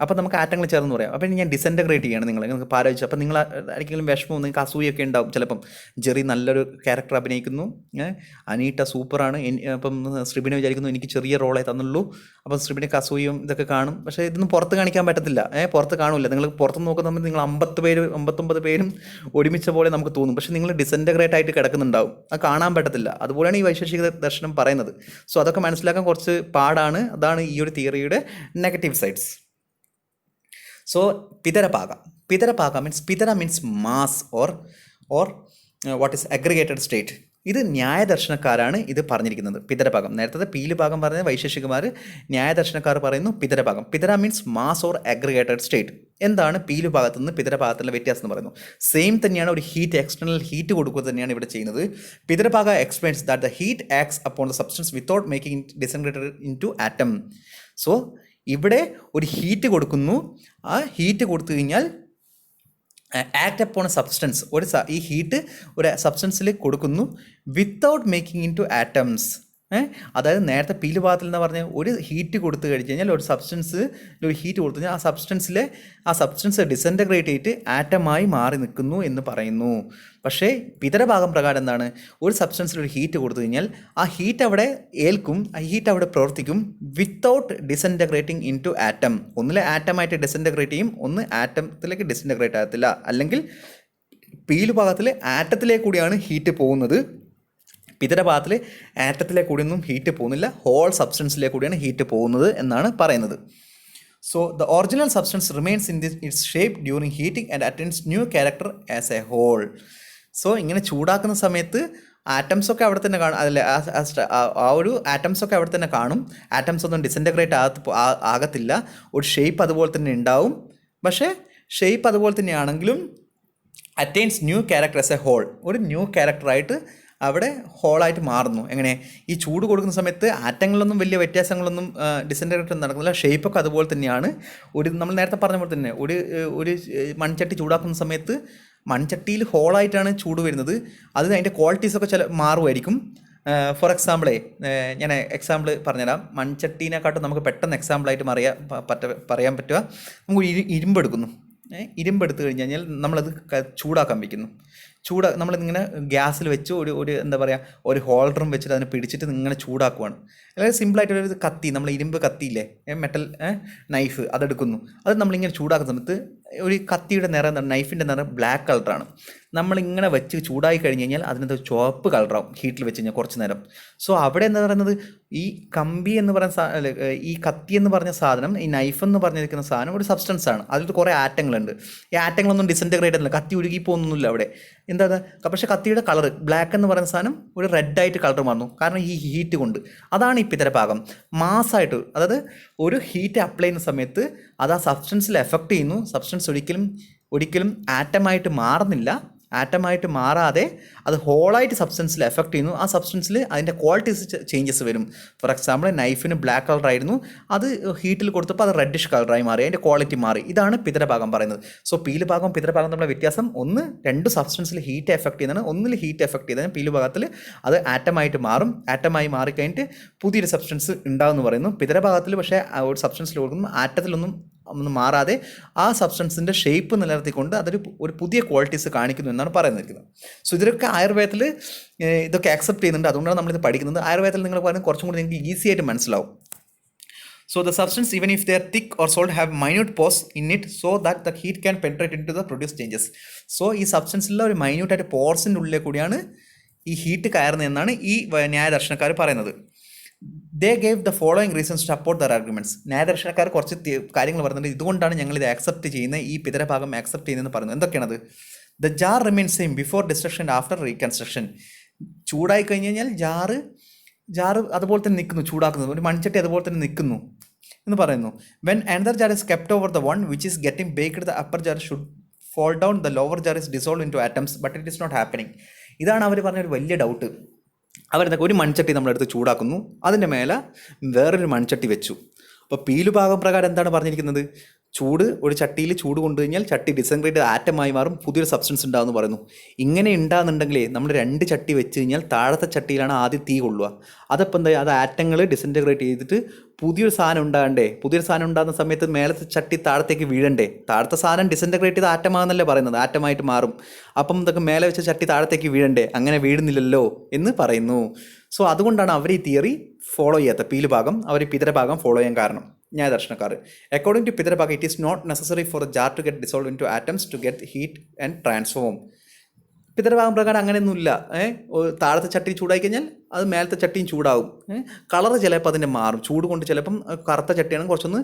അപ്പോൾ നമുക്ക് ആറ്റങ്ങൾ ചേർന്ന് പറയാം. അപ്പോൾ ഞാൻ ഡിസൻറ്റഗ്രേറ്റ് ചെയ്യാണ് നിങ്ങൾക്ക് പാലോചിച്ചു. അപ്പോൾ നിങ്ങൾ ആർക്കെങ്കിലും വിഷമവും നിങ്ങൾക്ക് അസൂയൊക്കെ ഉണ്ടാവും. ചിലപ്പം ജെറി നല്ലൊരു ക്യാരക്ടർ അഭിനയിക്കുന്നു, അനീട്ട സൂപ്പറാണ്, അപ്പം ശ്രീബിനെ വിചാരിക്കുന്നു എനിക്ക് ചെറിയ റോളേ തന്നുള്ളൂ, അപ്പം ശ്രീബിനൊക്കെ അസൂയും ഇതൊക്കെ കാണും. പക്ഷേ ഇതൊന്നും പുറത്ത് കാണിക്കാൻ പറ്റത്തില്ല, പുറത്ത് കാണില്ല. നിങ്ങൾ പുറത്ത് നോക്കുന്ന സമയത്ത് നിങ്ങൾ 59 പേരും ഒരുമിച്ച പോലെ നമുക്ക് തോന്നും. പക്ഷേ നിങ്ങൾ ഡിസൻറ്റഗ്രേറ്റ് ആയിട്ട് കിടക്കുന്നുണ്ടാവും, അത് കാണാൻ പറ്റത്തില്ല. അതുപോലെയാണ് ഈ വൈശേഷിക ദർശനം പറയുന്നത്. സോ അതൊക്കെ മനസ്സിലാക്കാൻ കുറച്ച് പാടാണ്. അതാണ് ഈ ഒരു തിയറിയുടെ negative sides. So Pitarapaga means mass or what is aggregated state. ഇത് ന്യായദർശനക്കാരാണ് ഇത് പറഞ്ഞിരിക്കുന്നത്. പിതരഭാഗം നേരത്തെ പീലുഭാഗം പറഞ്ഞ വൈശേഷികന്മാർ, ന്യായദർശനക്കാർ പറയുന്നു പിതരഭാഗം. Pithara means mass or aggregated state. എന്താണ് പീലുഭാഗത്തു നിന്ന് പിതരഭാഗത്തുള്ള വ്യത്യാസം എന്ന് പറയുന്നു? സെയിം തന്നെയാണ്, ഒരു ഹീറ്റ്, എക്സ്റ്റേണൽ ഹീറ്റ് കൊടുക്കുക തന്നെയാണ് ഇവിടെ ചെയ്യുന്നത്. Pitharabhaga explains that the heat acts upon the substance without making it disintegrated into atom. So ഇവിടെ ഒരു ഹീറ്റ് കൊടുക്കുന്നു, ആ ഹീറ്റ് കൊടുത്തു കഴിഞ്ഞാൽ ആക്ട് അപ്പോൺ സബ്സ്റ്റൻസ്, ഈ ഹീറ്റ് ഒരു സബ്സ്റ്റൻസിൽ കൊടുക്കുന്നു without making into atoms. അതായത് നേരത്തെ പീലുഭാഗത്തിൽ എന്ന് പറഞ്ഞാൽ ഒരു ഹീറ്റ് കൊടുത്തു കഴിഞ്ഞ് കഴിഞ്ഞാൽ ഒരു സബ്സ്റ്റൻസ് ഒരു ഹീറ്റ് കൊടുത്തു കഴിഞ്ഞാൽ ആ സബ്സ്റ്റൻസ് ഡിസൻറ്റഗ്രേറ്റ് ചെയ്തിട്ട് ആറ്റമായി മാറി നിൽക്കുന്നു എന്ന് പറയുന്നു. പക്ഷേ പിതരഭാഗം പ്രകാരം എന്താണ്? ഒരു സബ്സ്റ്റൻസിൽ ഒരു ഹീറ്റ് കൊടുത്തു കഴിഞ്ഞാൽ ആ ഹീറ്റ് അവിടെ ഏൽക്കും, ആ ഹീറ്റ് അവിടെ പ്രവർത്തിക്കും വിത്തൗട്ട് ഡിസൻറ്റഗ്രേറ്റിംഗ് ഇൻ ടു ആറ്റം. ഒന്നിലെ ആറ്റമായിട്ട് ഡിസൻറ്റഗ്രേറ്റ് ചെയ്യും, ഒന്ന് ആറ്റത്തിലേക്ക് ഡിസൻറ്റഗ്രേറ്റ് ആകത്തില്ല. അല്ലെങ്കിൽ പീലുഭാഗത്തിൽ ആറ്റത്തിലേക്ക് കൂടിയാണ് ഹീറ്റ് പോകുന്നത്, പിതരഭാഗത്തിൽ ആറ്റത്തിലെ കൂടിയൊന്നും ഹീറ്റ് പോകുന്നില്ല, ഹോൾ സബ്സ്റ്റൻസിലെ കൂടിയാണ് ഹീറ്റ് പോകുന്നത് എന്നാണ് പറയുന്നത്. So the original substance remains in its shape during heating and attains new character as a whole. So ഇങ്ങനെ ചൂടാക്കുന്ന സമയത്ത് ആറ്റംസൊക്കെ അവിടെ തന്നെ കാണും, അതിൽ ആ ഒരു ആറ്റംസൊക്കെ അവിടെ തന്നെ കാണും. ആറ്റംസ് ഒന്നും ഡിസൻറ്റഗ്രേറ്റ് ആകത്തില്ല, ഒരു ഷേപ്പ് അതുപോലെ തന്നെ ഉണ്ടാവും. പക്ഷേ ഷേപ്പ് അതുപോലെ തന്നെയാണെങ്കിലും attains new character as a whole, ഒരു ന്യൂ ക്യാരക്ടറായിട്ട് അവിടെ ഹോളായിട്ട് മാറുന്നു. എങ്ങനെ? ഈ ചൂട് കൊടുക്കുന്ന സമയത്ത് ആറ്റങ്ങളിലൊന്നും വലിയ വ്യത്യാസങ്ങളൊന്നും ഡിസൻറ്റഗ്രേറ്റ് നടക്കുന്നില്ല, ഷേപ്പൊക്കെ അതുപോലെ തന്നെയാണ്. നമ്മൾ നേരത്തെ പറഞ്ഞ പോലെ തന്നെ ഒരു മൺചട്ടി ചൂടാക്കുന്ന സമയത്ത് മൺചട്ടിയിൽ ഹോളായിട്ടാണ് ചൂട് വരുന്നത്. അതിൻ്റെ ക്വാളിറ്റീസൊക്കെ മാറുമായിരിക്കും. ഫോർ എക്സാമ്പിളേ ഞാൻ എക്സാമ്പിൾ പറഞ്ഞുതരാം. മൺചട്ടീനെക്കാട്ടും നമുക്ക് പെട്ടെന്ന് എക്സാമ്പിളായിട്ട് പറയാൻ പറ്റുക. നമുക്ക് ഇരുമ്പെടുക്കുന്നു, ഇരുമ്പെടുത്ത് കഴിഞ്ഞ് കഴിഞ്ഞാൽ നമ്മളത് ചൂടാക്കാൻ വയ്ക്കുന്നു. നമ്മളിങ്ങനെ ഗ്യാസിൽ വെച്ച് ഒരു എന്താ പറയുക, ഒരു ഹോൾഡറും വെച്ചിട്ട് അതിനെ പിടിച്ചിട്ട് ഇങ്ങനെ ചൂടാക്കുവാണ്. അല്ലെങ്കിൽ സിമ്പിളായിട്ടൊരു കത്തി, നമ്മൾ ഇരുമ്പ് കത്തിയില്ലേ, മെറ്റൽ നൈഫ്, അതെടുക്കുന്നു. അത് നമ്മളിങ്ങനെ ചൂടാക്കുന്ന സമയത്ത് ഒരു കത്തിയുടെ നിറം, നൈഫിൻ്റെ നിറം ബ്ലാക്ക് കളറാണ്. നമ്മളിങ്ങനെ വെച്ച് ചൂടായി കഴിഞ്ഞ് കഴിഞ്ഞാൽ അതിനകത്ത് ചുവപ്പ് കളറാവും ഹീറ്റിൽ വെച്ച് കഴിഞ്ഞാൽ കുറച്ച് നേരം. സോ അവിടെ എന്താ പറയുന്നത്, ഈ കമ്പി എന്ന് പറയുന്ന ഈ കത്തി എന്ന് പറഞ്ഞ സാധനം, ഈ നൈഫ് എന്ന് പറഞ്ഞിരിക്കുന്ന സാധനം ഒരു സബ്സ്റ്റൻസ് ആണ്. അതിൽ കുറേ ആറ്റങ്ങളുണ്ട്. ഈ ആറ്റങ്ങളൊന്നും ഡിസൻറ്റഗ്രേറ്റ് അല്ല, കത്തി ഉരുകി പോകുന്നില്ല അവിടെ. എന്താ? പക്ഷേ കത്തിയുടെ കളർ ബ്ലാക്ക് എന്ന് പറയുന്ന സാധനം ഒരു റെഡായിട്ട് കളർ മാറുന്നു, കാരണം ഈ ഹീറ്റ് കൊണ്ട്. അതാണ് ഈ പിതരഭാഗം. മാസ്സായിട്ട്, അതായത് ഒരു ഹീറ്റ് അപ്ലൈ ചെയ്യുന്ന സമയത്ത് അത് ആ സബ്സ്റ്റൻസിൽ എഫക്റ്റ് ചെയ്യുന്നു. സബ്സ്റ്റൻസ് ഒരിക്കലും ആറ്റമായിട്ട് മാറുന്നില്ല. ആറ്റമായിട്ട് മാറാതെ അത് ഹോളായിട്ട് സബ്സ്റ്റൻസിൽ എഫക്റ്റ് ചെയ്യുന്നു. ആ സബ്സ്റ്റൻസിൽ അതിൻ്റെ ക്വാളിറ്റീസ് ചേഞ്ചസ് വരും. ഫോർ എക്സാമ്പിൾ നൈഫിന് ബ്ലാക്ക് കളറായിരുന്നു, അത് ഹീറ്റിൽ കൊടുത്തപ്പോൾ അത് റെഡിഷ് കളറായി മാറി, അതിൻ്റെ ക്വാളിറ്റി മാറി. ഇതാണ് പിതരഭാഗം പറയുന്നത്. സോ പീലുഭാഗം പിതരഭാഗം തമ്മിലുള്ള വ്യത്യാസം, ഒന്ന് രണ്ട് സബ്സ്റ്റൻസിൽ ഹീറ്റ് എഫക്റ്റ് ചെയ്യുന്നതാണ്. ഒന്നിൽ ഹീറ്റ് എഫക്റ്റ് ചെയ്തതിന് പീലുഭാഗത്തിൽ അത് ആറ്റമായിട്ട് മാറും. ആറ്റമായി മാറിക്കഴിഞ്ഞിട്ട് പുതിയൊരു സബ്സ്റ്റൻസ് ഉണ്ടാകുമെന്ന് പറയുന്നു. പിതരഭാഗത്തിൽ പക്ഷേ ഒരു സബ്സ്റ്റൻസിൽ കൊടുക്കുന്നു, ആറ്റത്തിലൊന്നും മാറാതെ ആ സബ്സ്റ്റൻസിൻ്റെ ഷേപ്പ് നിലനിർത്തിക്കൊണ്ട് ഒരു പുതിയ ക്വാളിറ്റീസ് കാണിക്കുന്നു എന്നാണ് പറയുന്നിരിക്കുന്നത്. സോ ഇതിലൊക്കെ ആയുർവേദത്തിൽ ഇതൊക്കെ ആക്സെപ്റ്റ് ചെയ്യുന്നുണ്ട്. അതുകൊണ്ടാണ് നമ്മളിത് പഠിക്കുന്നത്. ആയുർവേദത്തിൽ നിങ്ങൾ പറയുന്നത് കുറച്ചും കൂടി നിങ്ങൾക്ക് ഈസി ആയിട്ട് മനസ്സിലാവും. So the substance, even if they are thick or solid, have minute pores in it so that the heat can penetrate into the produced changes. So ഈ സബ്സ്റ്റൻസിലുള്ള ഒരു മൈന്യൂട്ട് ആയിട്ട് പോർസിൻ്റെ ഉള്ളിൽ കൂടിയാണ് ഈ ഹീറ്റ് കയറുന്നത് എന്നാണ് ഈ ന്യായദർശനക്കാർ പറയുന്നത്. They gave the following reasons to support their arguments. ന്യായദർശനക്കാർ കുറച്ച് കാര്യങ്ങൾ പറയുന്നുണ്ട്, ഇതുകൊണ്ടാണ് ഞങ്ങൾ ഇത് ആക്സെപ്റ്റ് ചെയ്യുന്നത്, ഈ പിതരഭാഗം ആക്സെപ്റ്റ് ചെയ്യുന്നതെന്ന് പറയുന്നത്. എന്തൊക്കെയാണത്? The jar remains same before destruction and after reconstruction. ചൂടായി കഴിഞ്ഞ് കഴിഞ്ഞാൽ ജാറ് അതുപോലെ തന്നെ നിൽക്കുന്നു, ചൂടാക്കുന്നത് ഒരു മൺചട്ടി അതുപോലെ തന്നെ നിൽക്കുന്നു എന്ന് പറയുന്നു. When another jar is kept over the one which is getting baked the upper jar should fall down, the lower jar is dissolved into atoms, but it is not happening. ഇതാണ് അവർ പറഞ്ഞൊരു വലിയ ഡൗട്ട്. അവരെന്തൊക്കെ ഒരു മൺചട്ടി നമ്മളെടുത്ത് ചൂടാക്കുന്നു, അതിൻ്റെ മേലെ വേറൊരു മൺചട്ടി വെച്ചു. അപ്പോൾ പീലു ഭാഗം പ്രകാരം എന്താണ് പറഞ്ഞിരിക്കുന്നത്? ഒരു ചട്ടിയിൽ ചൂട് കൊണ്ടു കഴിഞ്ഞാൽ ചട്ടി ഡിസൻഗ്രേറ്റ് ആറ്റമായി മാറും, പുതിയൊരു സബ്സ്റ്റൻസ് ഉണ്ടാകുമെന്ന് പറയുന്നു. ഇങ്ങനെ ഉണ്ടാകുന്നുണ്ടെങ്കിലേ നമ്മൾ 2 ചട്ടി വെച്ച് കഴിഞ്ഞാൽ താഴത്തെ ചട്ടിയിലാണ് ആദ്യം തീ കൊള്ളുക. അതപ്പോൾ എന്താ, അത് ആറ്റങ്ങൾ ഡിസൻറ്റഗ്രേറ്റ് ചെയ്തിട്ട് പുതിയൊരു സാധനം ഉണ്ടാകണ്ടേ? പുതിയൊരു സാധനം ഉണ്ടാകുന്ന സമയത്ത് മേലത്തെ ചട്ടി താഴത്തേക്ക് വീഴണ്ടേ? താഴത്തെ സാധനം ഡിസൻറ്റഗ്രേറ്റ് ചെയ്ത് ആറ്റമാണെന്നല്ലേ പറയുന്നത്, ആറ്റമായിട്ട് മാറും. അപ്പം ഇതൊക്കെ മേലെ വെച്ച ചട്ടി താഴത്തേക്ക് വീഴണ്ടേ? അങ്ങനെ വീഴുന്നില്ലല്ലോ എന്ന് പറയുന്നു. സോ അതുകൊണ്ടാണ് അവർ ഈ തിയറി ഫോളോ ചെയ്യാത്ത, പീലു ഭാഗം അവർ പിതരഭാഗം ഫോളോ ചെയ്യാൻ കാരണം, ന്യായദർശനക്കാർ. അക്കോർഡിംഗ് ടു പിതരഭാഗം it is not necessary for a jar to get dissolve into atoms to get heat and transform. പിതരഭാഗം പ്രകാരം അങ്ങനെയൊന്നുമില്ല. താഴത്തെ ചട്ടി ചൂടായി കഴിഞ്ഞാൽ അത് മേലത്തെ ചട്ടിയും ചൂടാവും. കളറ് ചിലപ്പോൾ അതിൻ്റെ മാറും, ചൂട് കൊണ്ട് ചിലപ്പം കറുത്ത ചട്ടിയാണെങ്കിൽ കുറച്ചൊന്ന്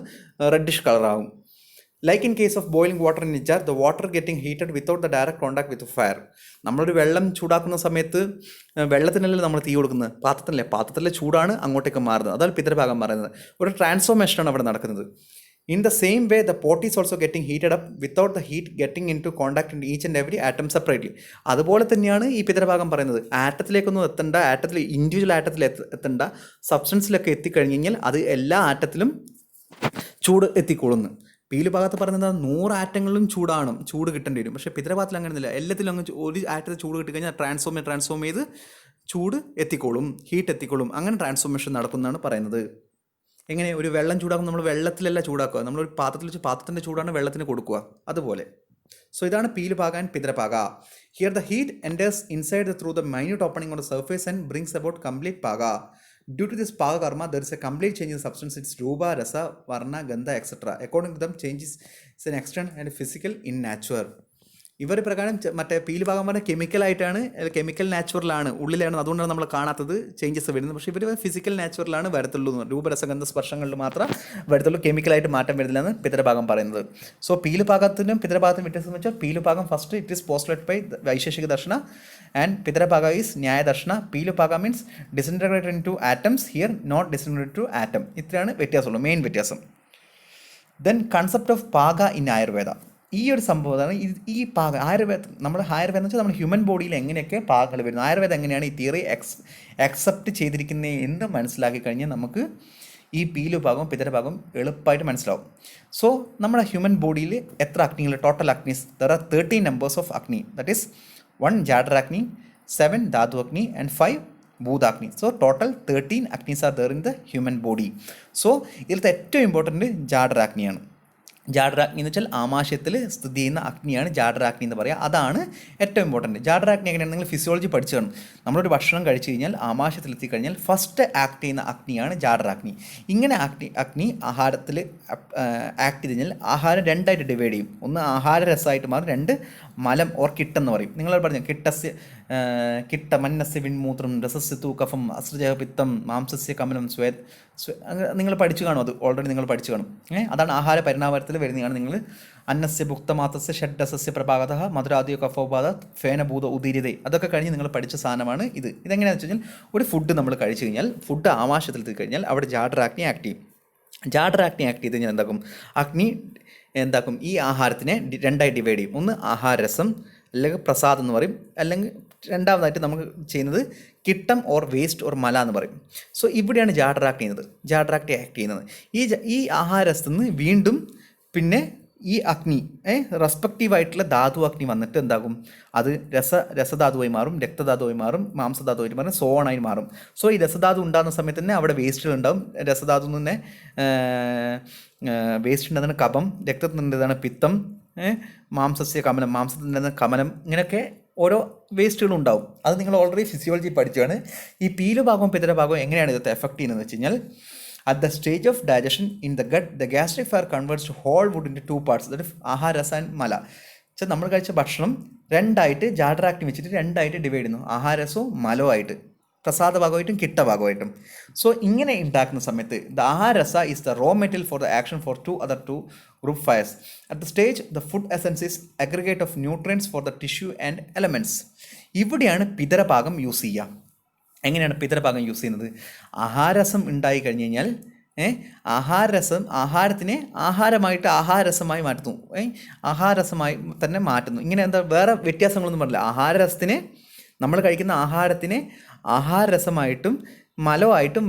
റെഡിഷ് കളറാകും. Like in case of boiling water in jar, the water getting heated without the direct contact with fire. നമ്മളൊരു വെള്ളം ചൂടാക്കുന്ന സമയത്ത് വെള്ളത്തിനല്ലേ നമ്മൾ തീ കൊടുക്കുന്നത്, പാത്രത്തിലെ ചൂടാണ് അങ്ങോട്ടേക്ക് മാറുന്നത്. അതാണ് പിതരഭാഗം പറയുന്നത്. ഒരു ട്രാൻസ്ഫോർമേഷനാണ് അവിടെ നടക്കുന്നത്. In the same way, the pot is also getting heated up without the heat getting into contact in each and every atom separately. അതുപോലെ തന്നെയാണ് ഈ പിതരഭാഗം പറയുന്നത്. ആറ്റത്തിലേക്കൊന്നും എത്തേണ്ട, ഇൻഡിവിജ്വൽ ആറ്റത്തിൽ എത്തേണ്ട, സബ്സ്റ്റൻസിലൊക്കെ എത്തിക്കഴിഞ്ഞ് കഴിഞ്ഞാൽ അത് എല്ലാ ആറ്റത്തിലും ചൂട് എത്തിക്കൊള്ളുന്നു. പീലു ഭാഗത്ത് പറയുന്നത് 100 ആറ്റങ്ങളിലും ചൂട് കിട്ടേണ്ടി വരും. പക്ഷേ പിതരഭാഗത്തിൽ അങ്ങനെയൊന്നുമില്ല. എല്ലാത്തിലും അങ്ങ് ഒരു ആറ്റത്തിൽ ചൂട് കിട്ടിക്കഴിഞ്ഞാൽ ട്രാൻസ്ഫോം ചെയ്ത് ചൂട് എത്തിക്കോളും, ഹീറ്റ് എത്തിക്കോളും. അങ്ങനെ ട്രാൻസ്ഫോർമേഷൻ നടക്കുന്നതാണ് പറയുന്നത്. എങ്ങനെ ഒരു വെള്ളം ചൂടാക്കും, നമ്മൾ വെള്ളത്തിലല്ല ചൂടാക്കുക, നമ്മളൊരു പാത്രത്തിൽ വെച്ച് പാത്രത്തിൻ്റെ ചൂടാണ് വെള്ളത്തിന് കൊടുക്കുക, അതുപോലെ. സോ ഇതാണ് pilu bhaga and pitharabhaga. Here the heat enters inside through the minute opening on the surface and brings about complete paka. Due to this paga karma, there is a complete change in the substance, its rupa, rasa, varna, gandha, etc. According to them, changes is an external and physical in nature. ഇവർ പ്രകാരം മറ്റേ പീലു ഭാഗം പറഞ്ഞാൽ കെമിക്കലായിട്ടാണ്, chemical നാച്ചുറലാണ്, ഉള്ളിലാണ്, അതുകൊണ്ടാണ് നമ്മൾ കാണാത്തത് changes വരുന്നത്. പക്ഷേ ഇവർ ഫിസിക്കൽ നാച്ചുറലാണ് വരത്തുള്ളൂ, രൂപരസഗന്ധ സ്പർശങ്ങളിൽ മാത്രം വരത്തുള്ളൂ, കെമിക്കലായിട്ട് മാറ്റം വരുന്നില്ല എന്ന് പിതരഭാഗം പറയുന്നത്. സോ പീലു ഭാഗത്തിനും പിതരഭാഗത്തിനും വ്യത്യാസം എന്ന് വെച്ചാൽ പീലു ഭാഗം first it is postulate by Vaisheshika darshana and pitharabhaga is Nyaya darshana. Pilu bhaga means disintegrated into atoms, here not disintegrated to atom. ഇത്രയാണ് വ്യത്യാസമുള്ളൂ, മെയിൻ വ്യത്യാസം. Then concept of paka in Ayurveda. ഈ ഒരു സംഭവമാണ് ഈ പാക. ആയുർവേദം, നമ്മൾ ആയുർവേദം എന്ന് വെച്ചാൽ നമ്മൾ ഹ്യൂമൻ ബോഡിയിൽ എങ്ങനെയൊക്കെ പാകങ്ങൾ വരുന്നത്, ആയുർവേദം എങ്ങനെയാണ് ഈ തിയറി അക്സെപ്റ്റ് ചെയ്തിരിക്കുന്നത് എന്ന് മനസ്സിലാക്കി കഴിഞ്ഞാൽ നമുക്ക് ഈ പീലു ഭാഗവും പിതരഭാഗവും എളുപ്പമായിട്ട് മനസ്സിലാവും. സോ നമ്മുടെ ഹ്യൂമൻ ബോഡിയിൽ എത്ര അഗ്നികൾ, total agnis, there are 13 numbers of agni. That is 1 jatharagni, 7 dhatu agni and 5 bhutagni. So total 13 agnis are there in the human body. So ഇതിലത്തെ ഏറ്റവും ഇമ്പോർട്ടൻറ്റ് ജാഡറാഗ്നിയാണ്. ജാഡറാഗ്നി എന്ന് വെച്ചാൽ ആമാശയത്തിൽ സ്ഥിതി ചെയ്യുന്ന അഗ്നിയാണ് ജാഡറാഗ്നി എന്ന് പറയുക. അതാണ് ഏറ്റവും ഇമ്പോർട്ടൻറ്റ്. ജാഡറാഗ്നി എങ്ങനെയാണ്, നിങ്ങൾ ഫിസിയോളജി പഠിച്ചു കാണും. നമ്മളൊരു ഭക്ഷണം കഴിച്ചു കഴിഞ്ഞാൽ ആമാശയത്തിലെത്തി കഴിഞ്ഞാൽ ഫസ്റ്റ് ആക്ട് ചെയ്യുന്ന അഗ്നിയാണ് ജാഡറാഗ്നി. ഇങ്ങനെ അഗ്നി ആഹാരത്തിൽ ആക്ട് ചെയ്ത് കഴിഞ്ഞാൽ ആഹാരം 2ആയിട്ട് ഡിവൈഡ് ചെയ്യും. ഒന്ന് ആഹാരരസമായിട്ട് മാറും, 2 മലം ഓർ കിട്ടെന്ന് പറയും. നിങ്ങൾ പറഞ്ഞു കിട്ട മന്നസ്യ വിൺമൂത്രം രസസ്യ തൂ കഫം അസൃജ പിത്തം മാംസസ്യ കമലം നിങ്ങൾ പഠിച്ചു കാണും, അത് ഓൾറെഡി നിങ്ങൾ പഠിച്ചു കാണും. അതാണ് ആഹാര പരിണാമത്തിൽ വരുന്നതാണ്. നിങ്ങൾ അന്നസ്യ ഭുക്തമാത്രസ്യ ഷഡ്ഡസസ്യ പ്രഭാഗത മധുരാദിയോ കഫോപാത ഫേനഭൂത ഉദീര്യത, അതൊക്കെ കഴിഞ്ഞ് നിങ്ങൾ പഠിച്ച സാധനമാണ് ഇത്. ഇതെങ്ങനെയാണെന്ന് വെച്ച് കഴിഞ്ഞാൽ ഒരു ഫുഡ് നമ്മൾ കഴിച്ചു കഴിഞ്ഞാൽ, ഫുഡ് ആമാശയത്തിലെത്തി കഴിഞ്ഞാൽ അവിടെ ജാഡറാഗ്നി ആക്ട് ചെയ്യും. ജാഡറാഗ്നി ആക്ട് ചെയ്ത് കഴിഞ്ഞാൽ അഗ്നി എന്താക്കും, ഈ ആഹാരത്തിനെ 2ആയി ഡിവൈഡ് ചെയ്യും. ഒന്ന് ആഹാരരസം അല്ലെങ്കിൽ പ്രസാദം എന്ന് പറയും, അല്ലെങ്കിൽ രണ്ടാമതായിട്ട് നമുക്ക് ചെയ്യുന്നത് കിട്ടം ഓർ വേസ്റ്റ് ഓർ മല എന്ന് പറയും. സോ ഇവിടെയാണ് ജാഡറാഗ്നി ആക്ട് ചെയ്യുന്നത്. ഈ ആഹാരരസത്തിൽ നിന്ന് വീണ്ടും പിന്നെ ഈ അഗ്നി റെസ്പെക്റ്റീവായിട്ടുള്ള ധാതു അഗ്നി വന്നിട്ട് എന്താകും, അത് രസധാതുവായി മാറും, രക്തധാതുവായി മാറും, മാംസധാതുവായി മാറും, സോണായി മാറും. സോ ഈ രസധാതു ഉണ്ടാകുന്ന സമയത്ത് തന്നെ അവിടെ വേസ്റ്റുകൾ ഉണ്ടാകും. രസധാതു തന്നെ വേസ്റ്റ് ഉണ്ടാകുന്ന കഫം, രക്തത്തിൻ്റെതാണ് പിത്തം, മാംസസ്യ കമലം, മാംസത്തിൻ്റെ കമലം, ഇങ്ങനെയൊക്കെ ഓരോ വേസ്റ്റുകളും ഉണ്ടാവും. അത് നിങ്ങൾ ഓൾറെഡി ഫിസിയോളജി പഠിച്ചാണ്. ഈ പീലു ഭാഗവും പിതരഭാഗവും എങ്ങനെയാണ് ഇതൊക്കെ എഫക്റ്റ് ചെയ്യുന്നത് വെച്ച് കഴിഞ്ഞാൽ, at the stage of digestion in the gut, the gastric fire converts to whole food into 2 parts, that is ആഹാരരസ and മല. വെച്ചാൽ നമ്മൾ കഴിച്ച ഭക്ഷണം 2ആയിട്ട് ജാഡറാഗ്നി വെച്ചിട്ട് 2ആയിട്ട് ഡിവൈഡ് ചെയ്യുന്നു, ആഹാരരസവും മലവുമായിട്ട്. പ്രസാദ ഭാഗമായിട്ടും കിട്ട ഭാഗമായിട്ടും. സോ ഇങ്ങനെ ഉണ്ടാക്കുന്ന സമയത്ത് the aharasa is the raw material for the action for other two group fires. At the stage the food essence is aggregate of nutrients for the tissue and elements. ഇവിടെയാണ് പിതരഭാഗം യൂസ് ചെയ്യുക. എങ്ങനെയാണ് പിതരഭാഗം use ചെയ്യുന്നത്? ആഹാരസം ഉണ്ടായി കഴിഞ്ഞ് കഴിഞ്ഞാൽ ആഹാരരസം ആഹാരത്തിനെ ആഹാരമായിട്ട് ആഹാരരസമായി മാറ്റുന്നു, ആഹാരരസമായി തന്നെ മാറ്റുന്നു. ഇങ്ങനെ എന്താ വേറെ വ്യത്യാസങ്ങളൊന്നും പറഞ്ഞില്ല. ആഹാരരസത്തിനെ നമ്മൾ കഴിക്കുന്ന ആഹാരത്തിനെ ആഹാരരസമായിട്ടും മലമായിട്ടും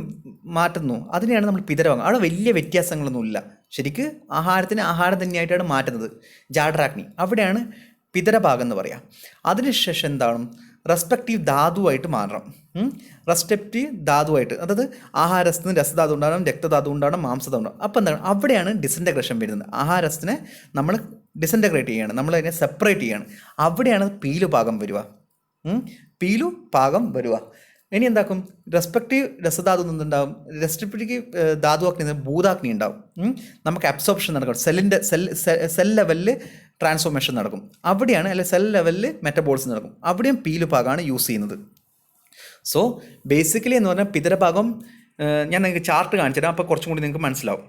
മാറ്റുന്നു. അതിനെയാണ് നമ്മൾ പിതരഭാഗം. അവിടെ വലിയ വ്യത്യാസങ്ങളൊന്നുമില്ല. ശരിക്ക് ആഹാരത്തിന് ആഹാരം തന്നെയായിട്ടാണ് മാറ്റുന്നത്. ജാഡറാഗ്നി അവിടെയാണ് പിതരഭാഗം എന്ന് പറയാം. അതിനുശേഷം എന്താണ്? റെസ്പെക്റ്റീവ് ധാതുവായിട്ട് മാറണം. റെസ്പെക്റ്റീവ് ധാതുവായിട്ട്, അതായത് ആഹാരത്തിന് രസധാതു ഉണ്ടാകണം, രക്തധാതു ഉണ്ടാകണം, മാംസധാതു ഉണ്ടാകണം. അപ്പോൾ എന്താണ്? അവിടെയാണ് ഡിസിൻറ്റഗ്രേഷൻ വരുന്നത്. ആഹാരത്തിനെ നമ്മൾ ഡിസിൻറ്റഗ്രേറ്റ് ചെയ്യുകയാണ്, നമ്മളതിനെ സെപ്പറേറ്റ് ചെയ്യുകയാണ്. അവിടെയാണ് പീലു ഭാഗം വരിക. പീലു ഭാഗം വരിക. ഇനി എന്താക്കും? റെസ്പെക്റ്റീവ് രസധാതു നിന്നുണ്ടാവും, റെസ്പെക്റ്റീവ് ധാതുവാഗ്നി ഭൂതാഗ്നി ഉണ്ടാവും. നമുക്ക് അബ്സോർപ്ഷൻ നടക്കും, സെൽ ലെവലിൽ ട്രാൻസ്ഫോർമേഷൻ നടക്കും. അവിടെയാണ്, അല്ലെ സെൽ ലെവലിൽ മെറ്റബോളിസം നടക്കും. അവിടെയും പീലു ഭാഗമാണ് യൂസ് ചെയ്യുന്നത്. സോ ബേസിക്കലി എന്ന് പറഞ്ഞാൽ പിതരഭാഗം ഞാൻ നിങ്ങൾക്ക് ചാർട്ട് കാണിച്ചു തരാം, അപ്പോൾ കുറച്ചും കൂടി നിങ്ങൾക്ക് മനസ്സിലാവും.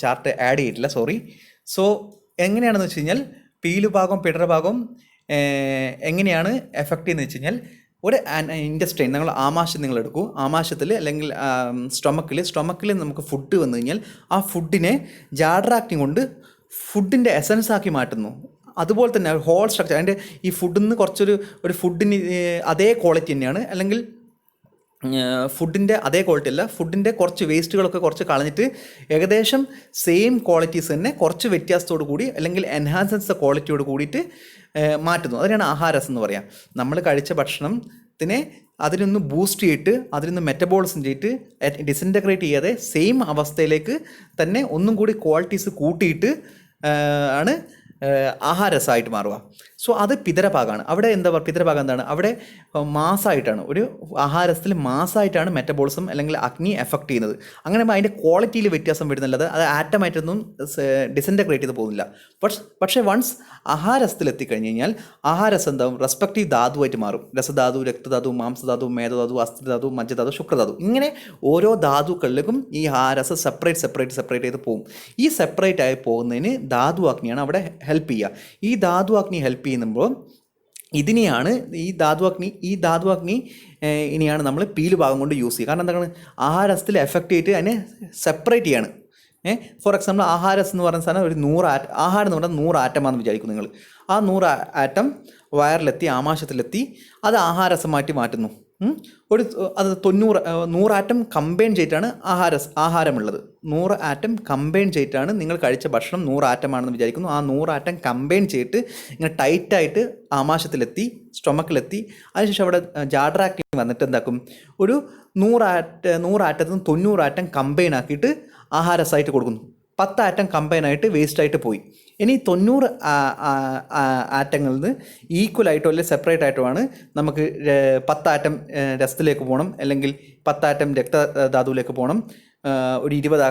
ചാർട്ട് ആഡ് ചെയ്തിട്ടില്ല, സോറി. സോ എങ്ങനെയാണെന്ന് വെച്ച് കഴിഞ്ഞാൽ പീലുഭാഗം പിതരഭാഗം എങ്ങനെയാണ് എഫക്റ്റ് ചെയ്യുന്നത് വെച്ച് കഴിഞ്ഞാൽ, ഒരു ഇൻഡസ്ട്രൈൻ നിങ്ങൾ ആമാശയം നിങ്ങൾ എടുക്കൂ. ആമാശയത്തിൽ അല്ലെങ്കിൽ സ്റ്റൊമക്കിൽ നമുക്ക് ഫുഡ് വന്നു കഴിഞ്ഞാൽ ആ ഫുഡിനെ ജാഡറാഗ്നി കൊണ്ട് ഫുഡിൻ്റെ എസൻസ് ആക്കി മാറ്റുന്നു. അതുപോലെ തന്നെ ഹോൾ സ്ട്രക്ചർ, അതിൻ്റെ ഈ ഫുഡിൽ നിന്ന് ഒരു ഫുഡിന് അതേ ക്വാളിറ്റി തന്നെയാണ്, അല്ലെങ്കിൽ ഫുഡിൻ്റെ അതേ ക്വാളിറ്റി അല്ല, ഫുഡിൻ്റെ കുറച്ച് വേസ്റ്റുകളൊക്കെ കുറച്ച് കളഞ്ഞിട്ട് ഏകദേശം സെയിം ക്വാളിറ്റീസ് തന്നെ കുറച്ച് വ്യത്യാസത്തോടു കൂടി അല്ലെങ്കിൽ എൻഹാൻസൻസ് ക്വാളിറ്റിയോട് കൂടിയിട്ട് മാറ്റുന്നു. അതിനാണ് ആഹാരസം എന്ന് പറയാം. നമ്മൾ കഴിച്ച ഭക്ഷണത്തിനെ അതിനൊന്ന് ബൂസ്റ്റ് ചെയ്തിട്ട് അതിനൊന്ന് മെറ്റബോളിസം ചെയ്തിട്ട് ഡിസിൻറ്റഗ്രേറ്റ് ചെയ്യാതെ സെയിം അവസ്ഥയിലേക്ക് തന്നെ ഒന്നും കൂടി ക്വാളിറ്റീസ് കൂട്ടിയിട്ട് ആണ് ആഹാരസമായിട്ട് മാറുക. സോ അത് പിതരഭാഗമാണ്. അവിടെ എന്താ പറയുക? പിതരഭാഗം എന്താണ്? അവിടെ മാസമായിട്ടാണ്, ഒരു ആഹാരത്തിൽ മാസമായിട്ടാണ് മെറ്റബോളിസം അല്ലെങ്കിൽ അഗ്നി എഫക്റ്റ് ചെയ്യുന്നത്. അങ്ങനെ അതിൻ്റെ ക്വാളിറ്റിയിൽ വ്യത്യാസം വരുന്നില്ലത്, അത് ആറ്റമായിട്ടൊന്നും ഡിസിൻറ്റഗ്രേറ്റ് ചെയ്ത് പോകുന്നില്ല. പക്ഷേ വൺസ് ആഹാരത്തിൽ എത്തിക്കഴിഞ്ഞ് കഴിഞ്ഞാൽ ആഹാരസം എന്താവും? റെസ്പെക്റ്റീവ് ധാതുവായിട്ട് മാറും. രസധാതു, രക്തധാതു, മാംസധാതു, മേധധാതു, അസ്ഥിധാതു, മജ്ജധാതു, ശുക്രധാതു. ഇങ്ങനെ ഓരോ ധാതുക്കളിലേക്കും ഈ ആഹാരസം സെപ്പറേറ്റ് ചെയ്ത് പോകും. ഈ സെപ്പറേറ്റ് ആയി പോകുന്നതിന് ധാതുവാഗ്നിയാണ് അവിടെ ഹെൽപ്പ് ചെയ്യുക. ഈ ധാതുവാഗ്നി ഹെൽപ്പ് ചെയ്യുമ്പോൾ ഇതിനെയാണ് ഈ ധാതുവാഗ്നി ഇനിയാണ് നമ്മൾ പീലു ഭാഗം കൊണ്ട് യൂസ് ചെയ്യുക. കാരണം എന്താണ്? ആഹാരത്തിൽ എഫക്റ്റ് ചെയ്തിട്ട് അതിനെ സെപ്പറേറ്റ് ചെയ്യാണ്. ഫോർ എക്സാമ്പിൾ ആഹാരസ് എന്ന് പറയുന്ന സാധനം ഒരു 100 ആഹാരം എന്ന് പറഞ്ഞാൽ 100 ആറ്റമാണെന്ന് വിചാരിക്കും നിങ്ങൾ. ആ 100 ആറ്റം വയറിലെത്തി, ആമാശയത്തിലെത്തി, അത് ആഹാരസം മാറ്റുന്നു. അത് 100 ആറ്റം കമ്പൈൻ ചെയ്തിട്ടാണ് ആഹാരമുള്ളത്. 100 ആറ്റം കമ്പൈൻ ചെയ്തിട്ടാണ് നിങ്ങൾ കഴിച്ച ഭക്ഷണം 100 ആറ്റമാണെന്ന് വിചാരിക്കുന്നു. ആ 100 ആറ്റം കമ്പൈൻ ചെയ്തിട്ട് ഇങ്ങനെ ടൈറ്റായിട്ട് ആമാശയത്തിലെത്തി, സ്റ്റൊമക്കിലെത്തി, അതിനുശേഷം അവിടെ ജാഡറാഗ്നി വന്നിട്ട് എന്താക്കും? ഒരു 100 ആറ്റത്തിൽ നിന്ന് 90 ആറ്റം കമ്പൈൻ ആക്കിയിട്ട് ആഹാരസമായിട്ട് കൊടുക്കുന്നു. 10 ആറ്റം കമ്പൈനായിട്ട് വേസ്റ്റായിട്ട് പോയി. ഇനി 90 ആറ്റങ്ങളിൽ നിന്ന് ഈക്വലായിട്ടോ അല്ലെങ്കിൽ സെപ്പറേറ്റ് ആയിട്ടോ ആണ് നമുക്ക് 10 ആറ്റം രസത്തിലേക്ക് പോകണം, അല്ലെങ്കിൽ 10 ആറ്റം രക്തധാതുവിലേക്ക് പോകണം, ഒരു 20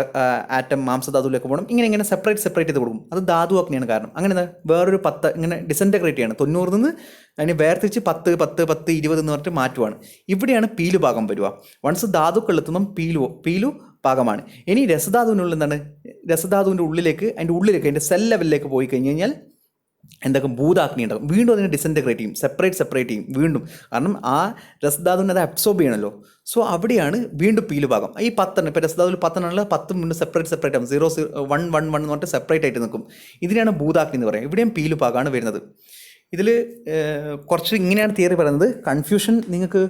ആറ്റം മാംസധാതുവിലേക്ക് പോകണം. ഇങ്ങനെ സെപ്പറേറ്റ് ചെയ്ത് കൊടുക്കും. അത് ധാതുവാഗ്നിയാണ് കാരണം. അങ്ങനെ വേറൊരു 10 ഇങ്ങനെ ഡിസിൻറ്റഗ്രേറ്റ് ചെയ്യാണ്. 90 നിന്ന് അതിന് വേർതിരിച്ച് 10, 20 എന്ന് പറഞ്ഞിട്ട് മാറ്റുവാണ്. ഇവിടെയാണ് പീലു ഭാഗം വരിക. വൺസ് ധാതുക്കളെത്തുമ്പം പീലു ഭാഗമാണ്. ഇനി രസധാതുവിനുള്ളിൽ എന്താണ്? രസധാതുവിൻ്റെ ഉള്ളിലേക്ക് അതിൻ്റെ സെൽ ലെവലിലേക്ക് പോയി കഴിഞ്ഞ് കഴിഞ്ഞാൽ എന്തൊക്കെ? ഭൂതാഗ്നി ഉണ്ടാകും. വീണ്ടും അതിനെ ഡിസിൻറ്റഗ്രേറ്റ് ചെയ്യും, സെപ്പറേറ്റ് ചെയ്യും വീണ്ടും. കാരണം ആ രസധാതുവിനെ അത് അബ്സോർബ് ചെയ്യണമല്ലോ. സോ അവിടെയാണ് വീണ്ടും പീലു ഭാഗം. ഈ 10 ഇപ്പോൾ രസധാതുവിൽ 10 ആണല്ലോ, 10 വീണ്ടും സെപ്പറേറ്റ് ആകും. 0, 1, 1 എന്ന് പറഞ്ഞിട്ട് സെപ്പറേറ്റ് ആയിട്ട് നിൽക്കും. ഇതിനെയാണ് ഭൂതാഗ്നി എന്ന് പറയുക. ഇവിടെയും പീലു ഭാഗമാണ് വരുന്നത്. ഇതിൽ കുറച്ച് ഇങ്ങനെയാണ് തിയറി പറയുന്നത്. കൺഫ്യൂഷൻ നിങ്ങൾക്ക്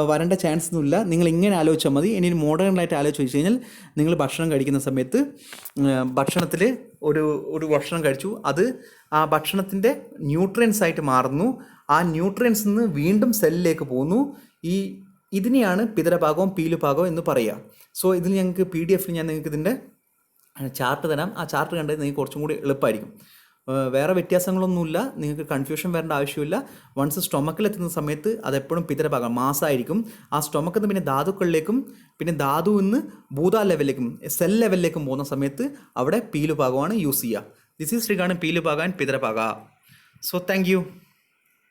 വരേണ്ട ചാൻസ് ഒന്നുമില്ല. നിങ്ങൾ ഇങ്ങനെ ആലോചിച്ചാൽ മതി. ഇനി മോഡേണായിട്ട് ആലോചിച്ച് വെച്ച് കഴിഞ്ഞാൽ നിങ്ങൾ ഭക്ഷണം കഴിക്കുന്ന സമയത്ത് ഭക്ഷണത്തിൽ ഒരു ഭക്ഷണം കഴിച്ചു, അത് ആ ഭക്ഷണത്തിൻ്റെ ന്യൂട്രിയൻസ് ആയിട്ട് മാറുന്നു. ആ ന്യൂട്രിയൻസ് നിന്ന് വീണ്ടും സെല്ലിലേക്ക് പോകുന്നു. ഇതിനെയാണ് പിതരഭാഗവും പീലു ഭാഗവും എന്ന് പറയുക. സോ ഇതിൽ ഞങ്ങൾക്ക് PDF ഞാൻ നിങ്ങൾക്ക് ഇതിൻ്റെ ചാർട്ട് തരാം. ആ ചാർട്ട് കണ്ടത് നിങ്ങൾക്ക് കുറച്ചും കൂടി എളുപ്പമായിരിക്കും. വേറെ വ്യത്യാസങ്ങളൊന്നുമില്ല, നിങ്ങൾക്ക് കൺഫ്യൂഷൻ വരേണ്ട ആവശ്യമില്ല. വൺസ് സ്റ്റൊമക്കിലെത്തുന്ന സമയത്ത് അതെപ്പോഴും പിതരഭാഗം മാസമായിരിക്കും. ആ സ്റ്റൊമക്കിൽ നിന്ന് പിന്നെ ധാതുക്കളിലേക്കും പിന്നെ ധാതുവിൽ നിന്ന് ഭൂതാ ലെവലിലേക്കും സെൽ ലെവലിലേക്കും പോകുന്ന സമയത്ത് അവിടെ പീലു ഭാഗമാണ് യൂസ് ചെയ്യുക. This is regarding pilu bhaga and pitharabhaga. So thank U.